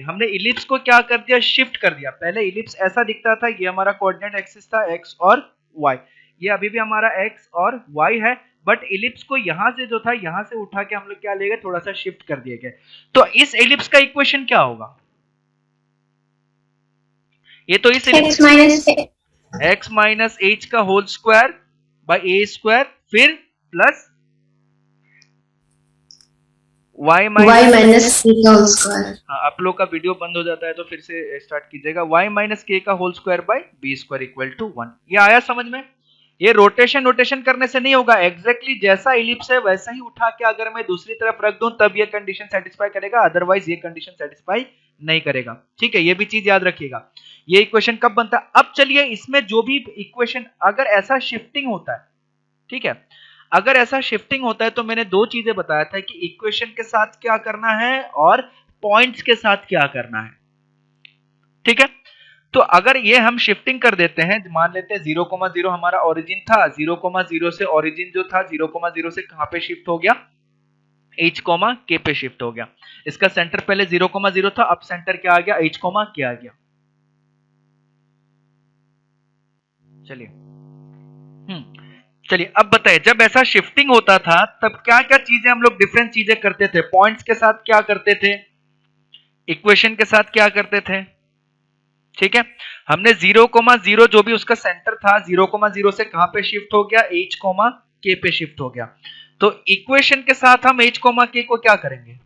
हमने इलिप्स को क्या कर दिया, शिफ्ट कर दिया। पहले इलिप्स ऐसा दिखता था, ये हमारा कोऑर्डिनेट एक्सिस था x और y, ये अभी भी हमारा x और y है, बट इलिप्स को यहां से जो था यहां से उठा के हम लोग क्या ले गए, थोड़ा सा शिफ्ट कर दिए गए। तो इस इलिप्स का इक्वेशन क्या होगा, ये तो इस x माइनस h का whole square by a square, फिर प्लस y माइनस k का होल स्क्वायर। हाँ, आप लोग का वीडियो बंद हो जाता है तो फिर से स्टार्ट कीजिएगा, y माइनस k का whole square by b square equal to 1। ये आया समझ में? ये रोटेशन करने से नहीं होगा, एग्जैक्टली जैसा इलिप्स है वैसा ही उठा के अगर मैं दूसरी तरफ रख दूं तब ये कंडीशन सेटिस्फाई करेगा, अदरवाइज ये कंडीशन सेटिस्फाई नहीं करेगा, ठीक है। ये भी चीज याद रखिएगा। ये इक्वेशन कब बनता है, अब चलिए इसमें जो भी इक्वेशन अगर ऐसा शिफ्टिंग होता है, ठीक है, अगर ऐसा शिफ्टिंग होता है तो मैंने दो चीजें बताया था कि इक्वेशन के साथ क्या करना है और पॉइंट्स के साथ क्या करना है, ठीक है। तो अगर ये हम शिफ्टिंग कर देते हैं, मान लेते हैं 0,0 हमारा ओरिजिन था, 0,0 से ओरिजिन जो था 0,0 से कहां पे शिफ्ट हो गया, h, k पे शिफ्ट हो गया। इसका सेंटर पहले 0,0 था, अब सेंटर क्या आ गया, h, k आ गया। चलिए अब बताइए, जब ऐसा शिफ्टिंग होता था तब क्या क्या चीजें हम लोग डिफरेंट चीजें करते थे, पॉइंट्स के साथ क्या करते थे, इक्वेशन के साथ क्या करते थे, ठीक है। हमने 0,0 जो भी उसका सेंटर था 0,0 से कहां पे शिफ्ट हो गया, h, k पे शिफ्ट हो गया। तो इक्वेशन के साथ हम h, k को क्या करेंगे,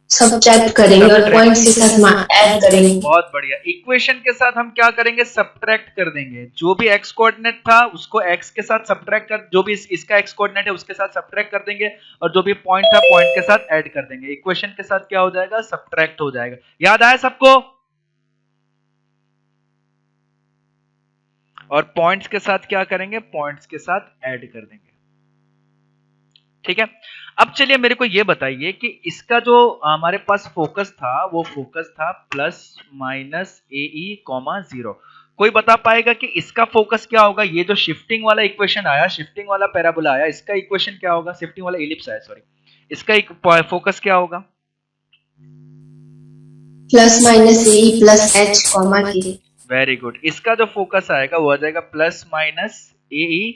सब्ट्रैक्ट करेंगे और पॉइंट्स के साथ ऐड करेंगे। बहुत बढ़िया। इक्वेशन के साथ हम क्या करेंगे, सब्ट्रैक्ट कर देंगे। जो भी एक्स कोऑर्डिनेट था उसको एक्स के साथ सब्ट्रैक्ट कर, जो भी इसका एक्स कोऑर्डिनेट है उसके साथ सब्ट्रैक्ट कर देंगे, और जो भी पॉइंट था पॉइंट के साथ ऐड कर देंगे। इक्वेशन के साथ क्या हो जाएगा, सब्ट्रैक्ट हो जाएगा। याद आया सबको? और पॉइंट्स के साथ क्या करेंगे, पॉइंट्स के साथ ऐड कर देंगे। ठीक है। अब चलिए मेरे को ये बताइए कि इसका जो हमारे पास फोकस था वो फोकस था प्लस माइनस AE, 0। कोई बता पाएगा कि इसका फोकस क्या होगा? ये जो शिफ्टिंग वाला इक्वेशन आया, शिफ्टिंग वाला पैराबोला आया, इसका इक्वेशन क्या होगा? शिफ्टिंग वाला इलिप्स आया, सॉरी, इसका एक फोकस क्या होगा? Plus minus AE plus H, K। Very good. इसका जो फोकस आएगा वो आ जाएगा plus minus AE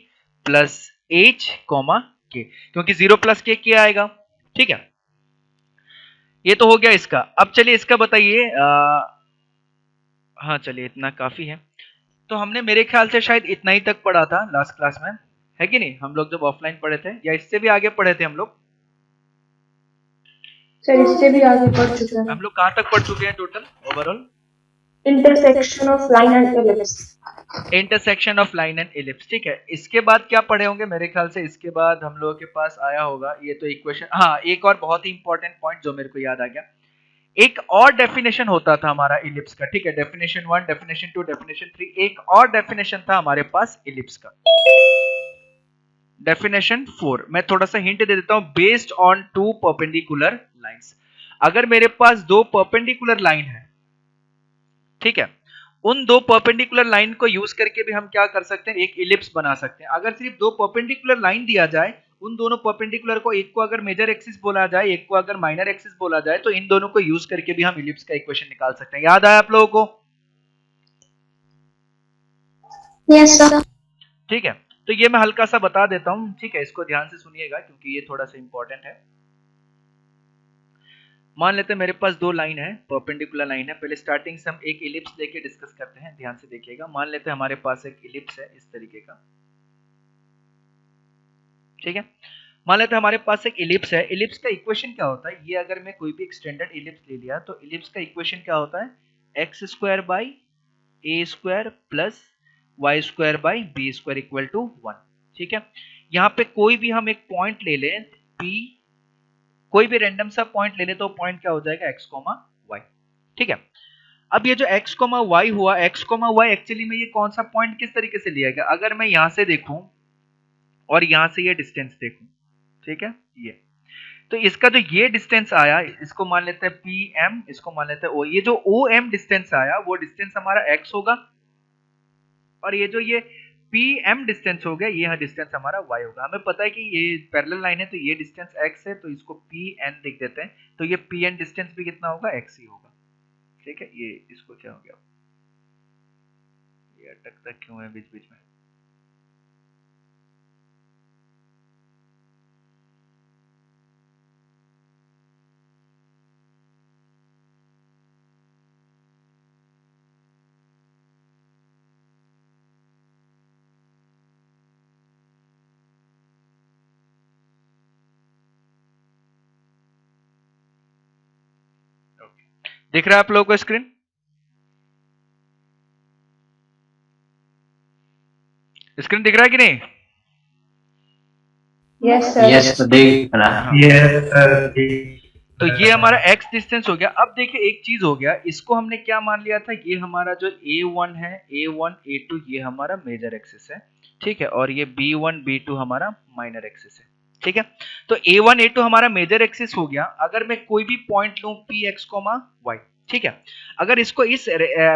plus H, K, क्योंकि 0 प्लस K आएगा। ठीक है, ये तो हो गया इसका। अब चलिए इसका बताइए। हाँ चलिए इतना काफी है। तो हमने मेरे ख्याल से शायद इतना ही तक पढ़ा था लास्ट क्लास में, है कि नहीं? हम लोग जब ऑफलाइन पढ़े थे, या इससे भी आगे पढ़े थे हम लोग? सर इससे भी आगे बढ़ चुके हैं। हम लोग कहाँ तक पढ़ चुके हैं total overall? Intersection of line and ellipse. Intersection of line and ellipse. ठीक है, इसके बाद क्या पढ़े होंगे मेरे ख्याल से? इसके बाद हम लोगों के पास आया होगा ये तो इक्वेशन। हाँ, एक और बहुत ही इंपॉर्टेंट पॉइंट जो मेरे को याद आ गया, एक और डेफिनेशन होता था हमारा इलिप्स का। ठीक है, डेफिनेशन 1, डेफिनेशन 2, डेफिनेशन 3, एक और डेफिनेशन था हमारे पास इलिप्स का, डेफिनेशन 4। मैं थोड़ा सा हिंट दे देता हूं, बेस्ड ऑन 2 परपेंडिकुलर लाइंस। अगर मेरे पास 2 परपेंडिकुलर लाइन है, ठीक है, उन 2 परपेंडिकुलर लाइन को यूज करके भी हम क्या कर सकते हैं, एक इलिप्स बना सकते हैं। अगर सिर्फ 2 परपेंडिकुलर लाइन दिया जाए, उन दोनों परपेंडिकुलर को, एक को अगर मेजर एक्सिस बोला जाए, एक को अगर माइनर एक्सिस बोला जाए, तो इन दोनों को यूज करके भी हम इलिप्स का इक्वेशन निकाल सकते हैं। याद आया आप लोगों को? Yes sir. ठीक है, तो ये मैं हल्का सा बता देता हूं। ठीक है, इसको ध्यान से सुनिएगा क्योंकि ये थोड़ा सा इंपॉर्टेंट है। मान लेते हैं मेरे पास 2 लाइन है, परपेंडिकुलर लाइन है। पहले स्टार्टिंग से हम एक इलिप्स लेके डिस्कस करते हैं, ध्यान से देखिएगा। मान लेते हैं हमारे पास एक इलिप्स है इस तरीके का। ठीक है, मान लेते हैं हमारे पास एक इलिप्स है। इलिप्स का इक्वेशन क्या होता है? ये अगर मैं कोई भी एक स्टैंडर्ड इलिप्स ले लिया तो इलिप्स का इक्वेशन क्या होता है? X square by A square plus Y square by B square equal to 1। ठीक है, यहाँ पे कोई भी हम एक पॉइंट ले लें, P, कोई भी रैंडम सा पॉइंट ले ले तो पॉइंट क्या हो जाएगा? x, y। ठीक है, अब ये जो x, y हुआ, x, y एक्चुअली में ये कौन सा पॉइंट किस तरीके से लिया गया? अगर मैं यहां से देखूं और यहां से ये डिस्टेंस देखूं, ठीक है, ये तो इसका जो ये डिस्टेंस आया, इसको मान लेते हैं PM, इसको मान लेते हैं O। ये जो OM डिस्टेंस आया वो डिस्टेंस हमारा x होगा, और ये जो ये PM डिस्टेंस हो गया, ये डिस्टेंस हमारा y होगा। हमें पता है कि ये पैरेलल लाइन है तो ये डिस्टेंस x है, तो इसको PN लिख देते हैं। तो ये PN डिस्टेंस भी कितना होगा? x ही होगा। ठीक है, ये इसको क्या हो गया, ये अटकता क्यों है बीच बीच में? दिख रहा है आप लोगों को स्क्रीन? स्क्रीन दिख रहा है कि नहीं? Yes sir. यस देख रहा है। तो ये हमारा x डिस्टेंस हो गया। अब देखिए एक चीज हो गया, इसको हमने क्या मान लिया था? ये हमारा जो A1 है, A1, A2 ये हमारा मेजर एक्सिस है। ठीक है, और ये B1, B2 हमारा माइनर एक्सिस है। ठीक है, तो A1, A2 हमारा मेजर एक्सिस हो गया। अगर मैं कोई भी पॉइंट लूं Px, y, ठीक है, अगर इसको इस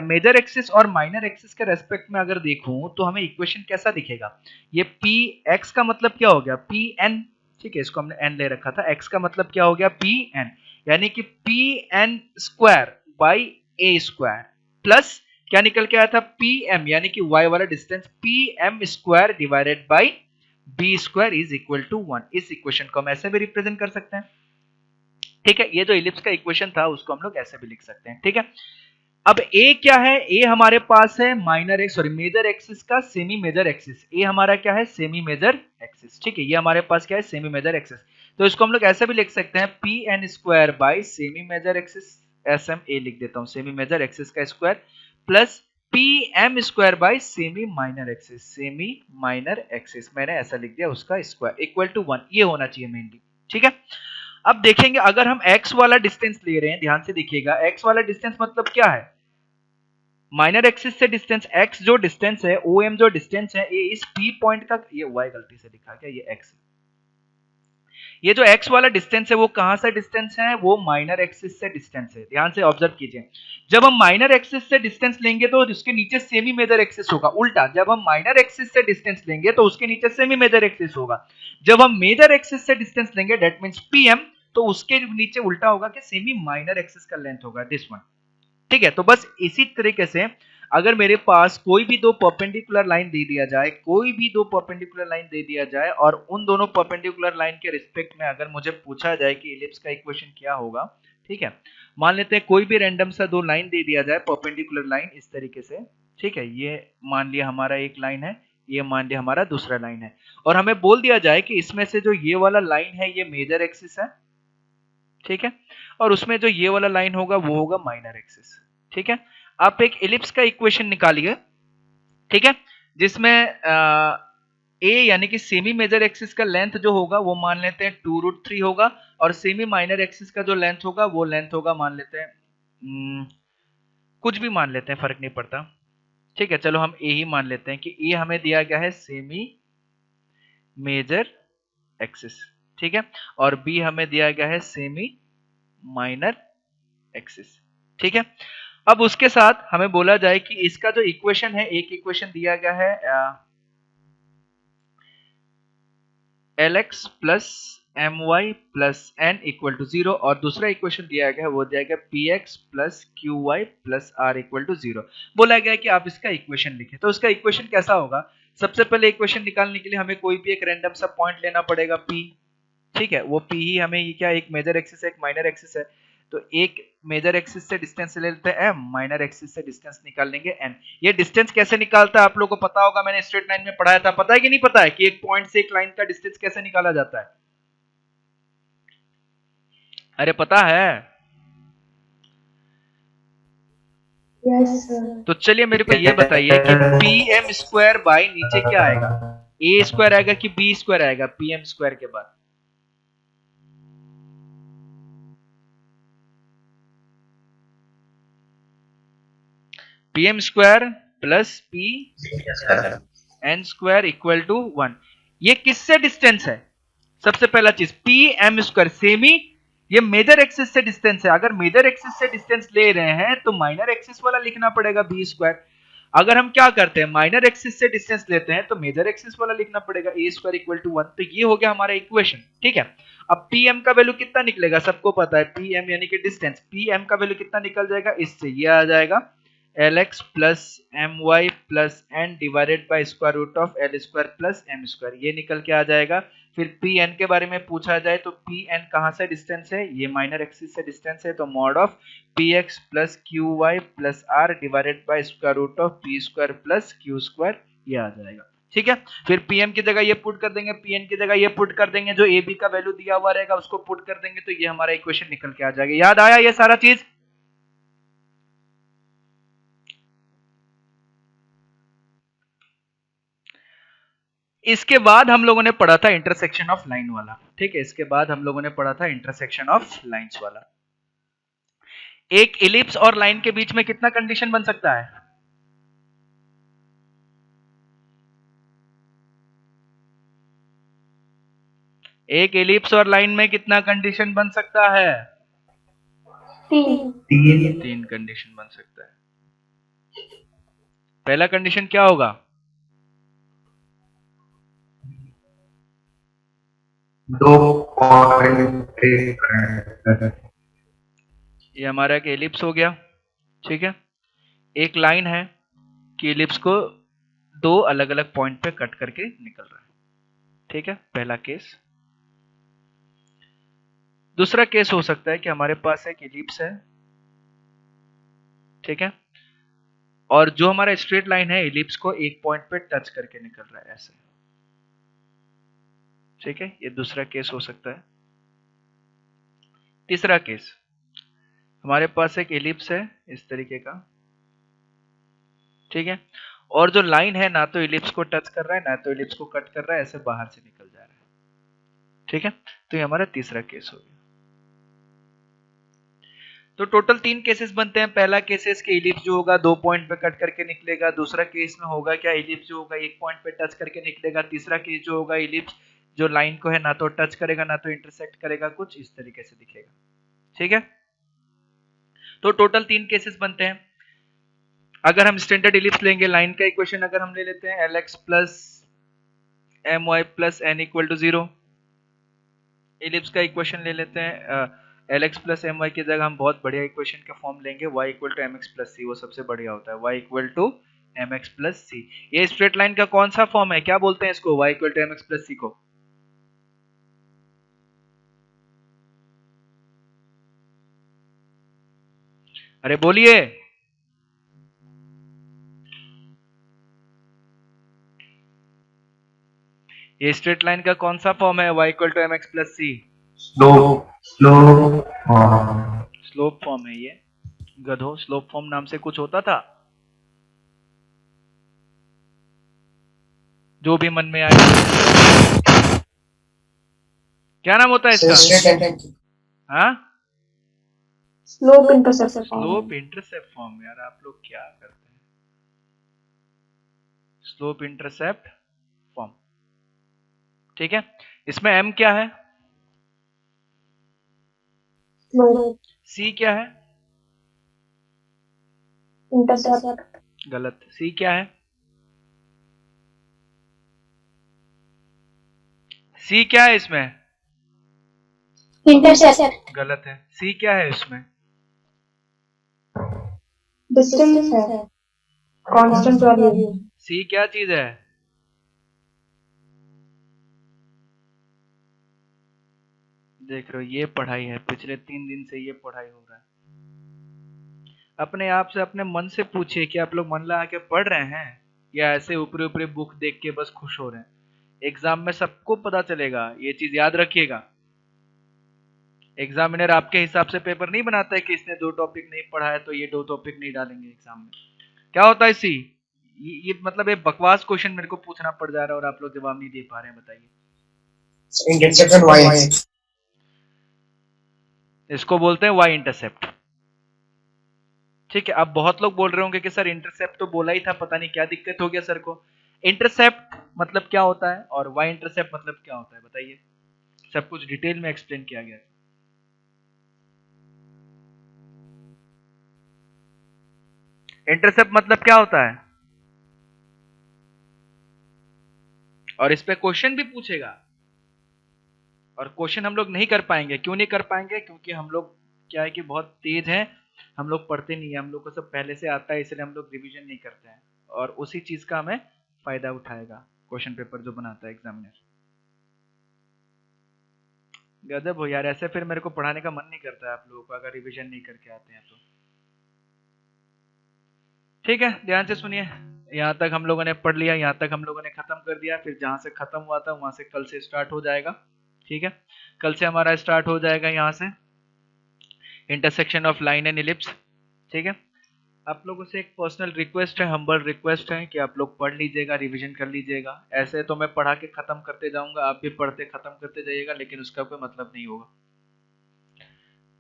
मेजर एक्सिस और माइनर एक्सिस के रेस्पेक्ट में अगर देखूं तो हमें इक्वेशन कैसा दिखेगा? ये Px का मतलब क्या हो गया? Pn। ठीक है, इसको हमने n ले रखा था। x का मतलब क्या हो गया? Pn, यानी कि Pn square by a square plus क्या निकल के आया था? Pm, यानी कि y वाला distance Pm square divided by b square is equal to 1। इस इक्वेशन को हम ऐसे भी रिप्रेजेंट कर सकते हैं। ठीक है, ये जो इलिप्स का इक्वेशन था उसको हम लोग ऐसे भी लिख सकते हैं। ठीक है, अब a क्या है? a हमारे पास है मेजर एक्सिस का सेमी मेजर एक्सिस। a हमारा क्या है? Semi major axis. ठीक है, ये हमारे पास क्या है? Semi major axis. तो इसको हम लोग ऐसे भी लिख सकते हैं P N square by semi major axis, S M A लिख देता हूँ, सेमी मेजर एक्सिस का square plus P M square by semi minor axis, semi minor axis मैंने ऐसा लिख दिया उसका स्क्वायर इक्वल टू 1, ये होना चाहिए मेनली। ठीक है, अब देखेंगे अगर हम x वाला डिस्टेंस ले रहे हैं, ध्यान से देखिएगा x वाला डिस्टेंस मतलब क्या है, माइनर एक्सिस से डिस्टेंस x जो डिस्टेंस है, OM जो डिस्टेंस है, ये इस P पॉइंट का, ये y गलती से लिखा क्या, ये x, ये जो x वाला डिस्टेंस है वो कहां से डिस्टेंस है, वो माइनर एक्सिस से डिस्टेंस है। ध्यान से ऑब्जर्व कीजिए, जब हम माइनर एक्सिस से डिस्टेंस लेंगे तो उसके नीचे सेमी मेजर एक्सिस होगा, उल्टा जब हम माइनर एक्सिस से डिस्टेंस लेंगे तो उसके नीचे सेमी मेजर एक्सिस होगा, जब हम मेजर एक्सिस से डिस्टेंस लेंगे दैट मींस pm, तो उसके नीचे उल्टा होगा कि सेमी माइनर एक्सिस का लेंथ होगा दिस वन। ठीक है, तो बस इसी तरीके से अगर मेरे पास कोई भी दो परपेंडिकुलर लाइन दे दिया जाए, कोई भी दो परपेंडिकुलर लाइन दे दिया जाए और उन दोनों परपेंडिकुलर लाइन के रिस्पेक्ट में अगर मुझे पूछा जाए कि इलिप्स का इक्वेशन क्या होगा, ठीक है, मान लेते हैं कोई भी रैंडम सा दो लाइन दे दिया जाए परपेंडिकुलर लाइन इस तरीके से, ठीक है, ये मान लिया हमारा एक लाइन है, ये मान लिया हमारा दूसरा लाइन है, और हमें बोल दिया जाए कि इसमें से जो ये वाला लाइन है ये मेजर एक्सिस है, ठीक है, और उसमें जो ये वाला लाइन होगा वो होगा माइनर एक्सिस। ठीक है, आप एक इलिप्स का इक्वेशन निकालिए, ठीक है, जिसमें ए यानी कि सेमी मेजर एक्सिस का लेंथ जो होगा वो मान लेते हैं 2√3 होगा, और सेमी माइनर एक्सिस का जो लेंथ होगा वो लेंथ होगा मान लेते हैं कुछ भी मान लेते हैं, फर्क नहीं पड़ता। ठीक है, चलो हम ए ही मान लेते हैं कि ए हमें दिया गया है सेमी मेजर एक्सिस, ठीक है, और बी हमें दिया गया है सेमी माइनर एक्सिस। ठीक है, अब उसके साथ हमें बोला जाए कि इसका जो इक्वेशन है, एक इक्वेशन दिया गया है Lx plus my plus n equal to 0, और दूसरा इक्वेशन दिया गया है वो दिया गया px plus qy plus r equal to 0। बोला गया है कि आप इसका इक्वेशन लिखें, तो उसका इक्वेशन कैसा होगा, सबसे पहले इक्वेशन निकालने के लिए हमें कोई भी एक रैंडम सा पॉइंट लेना पड़ेगा p, ठीक है, वो p ही हमें, ये क्या एक मेजर एक्सिस है एक माइनर एक्सिस है, तो एक मेजर एक्सिस से डिस्टेंस ले लेते हैं m, माइनर एक्सिस से डिस्टेंस निकाल लेंगे n। ये डिस्टेंस कैसे निकालता है आप लोगों को पता होगा, मैंने स्ट्रेट लाइन में पढ़ाया था, पता है कि नहीं पता है कि एक पॉइंट से एक लाइन का डिस्टेंस कैसे निकाला जाता है, अरे पता है? Yes, sir. तो चलिए मेरे को ये बताइए कि pm स्क्वायर बाई नीचे क्या आएगा, a स्क्वायर आएगा कि b स्क्वायर आएगा pm स्क्वायर के बाद, pm square plus p n square equal to 1। ये किससे डिस्टेंस है, सबसे पहला चीज pm स्क्वायर सेमी, ये मेजर एक्सिस से डिस्टेंस है, अगर मेजर एक्सिस से डिस्टेंस ले रहे हैं तो माइनर एक्सिस वाला लिखना पड़ेगा b स्क्वायर, अगर हम क्या करते हैं माइनर एक्सिस से डिस्टेंस लेते हैं तो मेजर एक्सिस वाला लिखना पड़ेगा a स्क्वायर इक्वल टू 1। तो ये हो गया हमारा इक्वेशन। ठीक है, अब pm का वैल्यू कितना निकलेगा, सबको पता है pm यानी कि डिस्टेंस, pm का वैल्यू कितना निकल जाएगा, इससे ये आ जाएगा Lx plus my plus n divided by square root of L square plus m square, ये निकल के आ जाएगा। फिर Pn के बारे में पूछा जाए तो Pn कहाँ से डिस्टेंस है, ये माइनर एक्सिस से डिस्टेंस है, तो mod of Px plus qy plus r divided by square root of p square plus q square, ये आ जाएगा। ठीक है, फिर Pm की जगह ये पुट कर देंगे, Pn की जगह ये पुट कर देंगे, जो AB का वैल्यू दिया हुआ रहेगा उसको पुट कर देंगे, तो ये हमारा इक्वेशन निकल के आ जाएगा। याद आया ये सारा चीज? इसके बाद हम लोगों ने पढ़ा था इंटरसेक्शन ऑफ लाइन वाला। ठीक है, इसके बाद हम लोगों ने पढ़ा था इंटरसेक्शन ऑफ लाइंस वाला। एक इलिप्स और लाइन के बीच में कितना कंडीशन बन सकता है, एक इलिप्स और लाइन में कितना कंडीशन बन सकता है, 3 कंडीशन बन सकता है। पहला कंडीशन क्या होगा, दो पॉइंट, ये हमारा एक एलिप्स हो गया। ठीक है, एक लाइन है कि एलिप्स को दो अलग अलग पॉइंट पे कट करके निकल रहा है। ठीक है, पहला केस। दूसरा केस हो सकता है कि हमारे पास एक एलिप्स है, ठीक है, और जो हमारा स्ट्रेट लाइन है एलिप्स को एक पॉइंट पे टच करके निकल रहा है ऐसे। ठीक है, ये दूसरा केस हो सकता है। तीसरा केस, हमारे पास एक एलिप्स है इस तरीके का, ठीक है, और जो लाइन है ना तो एलिप्स को टच कर रहा है ना तो एलिप्स को कट कर रहा है, ऐसे बाहर से निकल जा रहा है, ठीक है। तो ये हमारा तीसरा केस हो गया। तो टोटल 3 केसेस बनते हैं। पहला केसेस के इलिप्स जो होगा 2 पॉइंट पे कट करके निकलेगा। दूसरा केस में होगा क्या, इलिप्स जो होगा 1 पॉइंट पे टच करके निकलेगा। तीसरा केस जो होगा इलिप्स जो लाइन को है ना तो टच करेगा ना तो इंटरसेक्ट करेगा, कुछ इस तरीके से दिखेगा, ठीक है। तो टोटल 3 केसेस बनते हैं। अगर हम स्टैंडर्ड इलिप्स लेंगे, लाइन का इक्वेशन अगर हम ले लेते हैं lx plus my plus n equal to 0, ellipse का इक्वेशन ले लेते हैं lx प्लस my की जगह हम बहुत बढ़िया इक्वेशन का फॉर्म लेंगे, y equal to mx plus c, वो सबसे बढ़िया होता है, y equal to mx plus c। ये स्ट्रेट लाइन का कौन सा फॉर्म है, क्या बोलते हैं इसको, y equal to mx plus c को? अरे बोलिए। ये स्ट्रेट लाइन का कौन सा फॉर्म है, y equal to mx plus c? Slope form है ये, गधो। स्लोप फॉर्म नाम से कुछ होता था? जो भी मन में आए। क्या नाम होता है इसका? हाँ, slope intercept slope intercept form. यार आप लोग क्या करते हैं, स्लोप इंटरसेप्ट फॉर्म, ठीक है। इसमें m क्या है, c क्या है, इंटरसेप्ट गलत, c क्या है, c क्या है इसमें, इंटरसेप्ट गलत है। c क्या है इसमें, डिस्टेंस है, कांस्टेंट वैल्यू। c क्या चीज है, देख रहे हो ये पढ़ाई है, पिछले 3 दिन से ये पढ़ाई हो रहा है। अपने आप से अपने मन से पूछिए कि आप लोग मन लगा के पढ़ रहे हैं या ऐसे ऊपरी ऊपरी बुक देख के बस खुश हो रहे हैं। एग्जाम में सबको पता चलेगा, ये चीज याद रखिएगा। एग्जामिनर आपके हिसाब से पेपर नहीं बनाता है कि इसने 2 टॉपिक नहीं पढ़ा है तो ये 2 टॉपिक नहीं डालेंगे एग्जाम में। क्या होता है इसी, ये मतलब एक बकवास क्वेश्चन मेरे को पूछना पड़ जा रहा है और आप लोग जवाब नहीं दे पा रहे हैं, बताइए। इंटरसेप्ट y, इसको बोलते हैं वाई इंटरसेप्ट, ठीक है। अब बहुत लोग बोल रहे होंगे कि सर इंटरसेप्ट तो बोला ही था, पता नहीं क्या दिक्कत हो गया सर को। इंटरसेप्ट मतलब क्या होता है और वाई इंटरसेप्ट मतलब क्या होता है, बताइए। सब कुछ डिटेल में एक्सप्लेन किया गया। इंटरसेप्ट मतलब क्या होता है, और इस पे क्वेश्चन भी पूछेगा, और क्वेश्चन हम लोग नहीं कर पाएंगे। क्यों नहीं कर पाएंगे, क्योंकि हम लोग क्या है कि बहुत तेज हैं, हम लोग पढ़ते नहीं है, हम लोग को सब पहले से आता है, इसलिए हम लोग रिवीजन नहीं करते हैं, और उसी चीज का हमें फायदा उठाएगा क्वेश्चन पेपर जो बनाता है एग्जामिनर। गजब हो यार, ऐसे फिर मेरे को पढ़ाने का मन नहीं करता है आप लोगों को, अगर रिवीजन नहीं करके आते हैं तो। ठीक है, ध्यान से सुनिए। यहाँ तक हम लोगों ने पढ़ लिया, यहाँ तक हम लोगों ने खत्म कर दिया। फिर जहां से खत्म हुआ था वहां से कल से स्टार्ट हो जाएगा, ठीक है। कल से हमारा स्टार्ट हो जाएगा यहाँ से intersection of line and ellipse, ठीक है। आप लोगों से एक पर्सनल रिक्वेस्ट है, हम्बल रिक्वेस्ट है कि आप लोग पढ़ लीजिएगा, रिवीजन कर लीजिएगा। ऐसे तो मैं पढ़ा के खत्म करते जाऊंगा, आप भी पढ़ते खत्म करते जाइएगा, लेकिन उसका कोई मतलब नहीं होगा,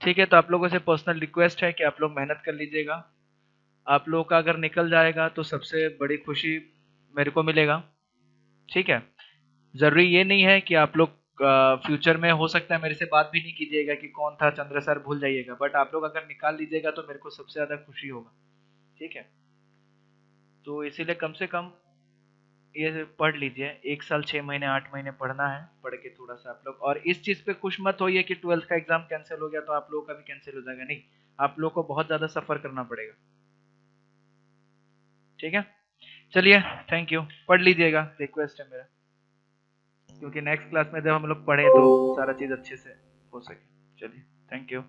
ठीक है। तो आप लोगों से पर्सनल रिक्वेस्ट है कि आप लोग मेहनत कर लीजिएगा। आप लोगों का अगर निकल जाएगा तो सबसे बड़ी खुशी मेरे को मिलेगा, ठीक है। जरूरी ये नहीं है कि आप लोग फ्यूचर में, हो सकता है मेरे से बात भी नहीं कीजिएगा कि कौन था चंद्र सर, भूल जाइएगा, बट आप लोग अगर निकाल लीजिएगा तो मेरे को सबसे ज्यादा खुशी होगा, ठीक है। तो इसीलिए कम से कम ये पढ़ लीजिए। 1 साल 6 महीने 8 महीने पढ़ना है, पढ़ के थोड़ा सा आप लोग, और इस चीज पे खुश मत होइए कि 12th का एग्जाम कैंसिल हो गया तो आप लोगों का भी कैंसिल हो जाएगा, नहीं, आप लोगों को बहुत ज्यादा सफर करना पड़ेगा, ठीक है। चलिए, थैंक यू, पढ़ लीजिएगा, रिक्वेस्ट है मेरा, क्योंकि नेक्स्ट क्लास में जब हम लोग पढ़े तो सारा चीज अच्छे से हो सके। चलिए, थैंक यू।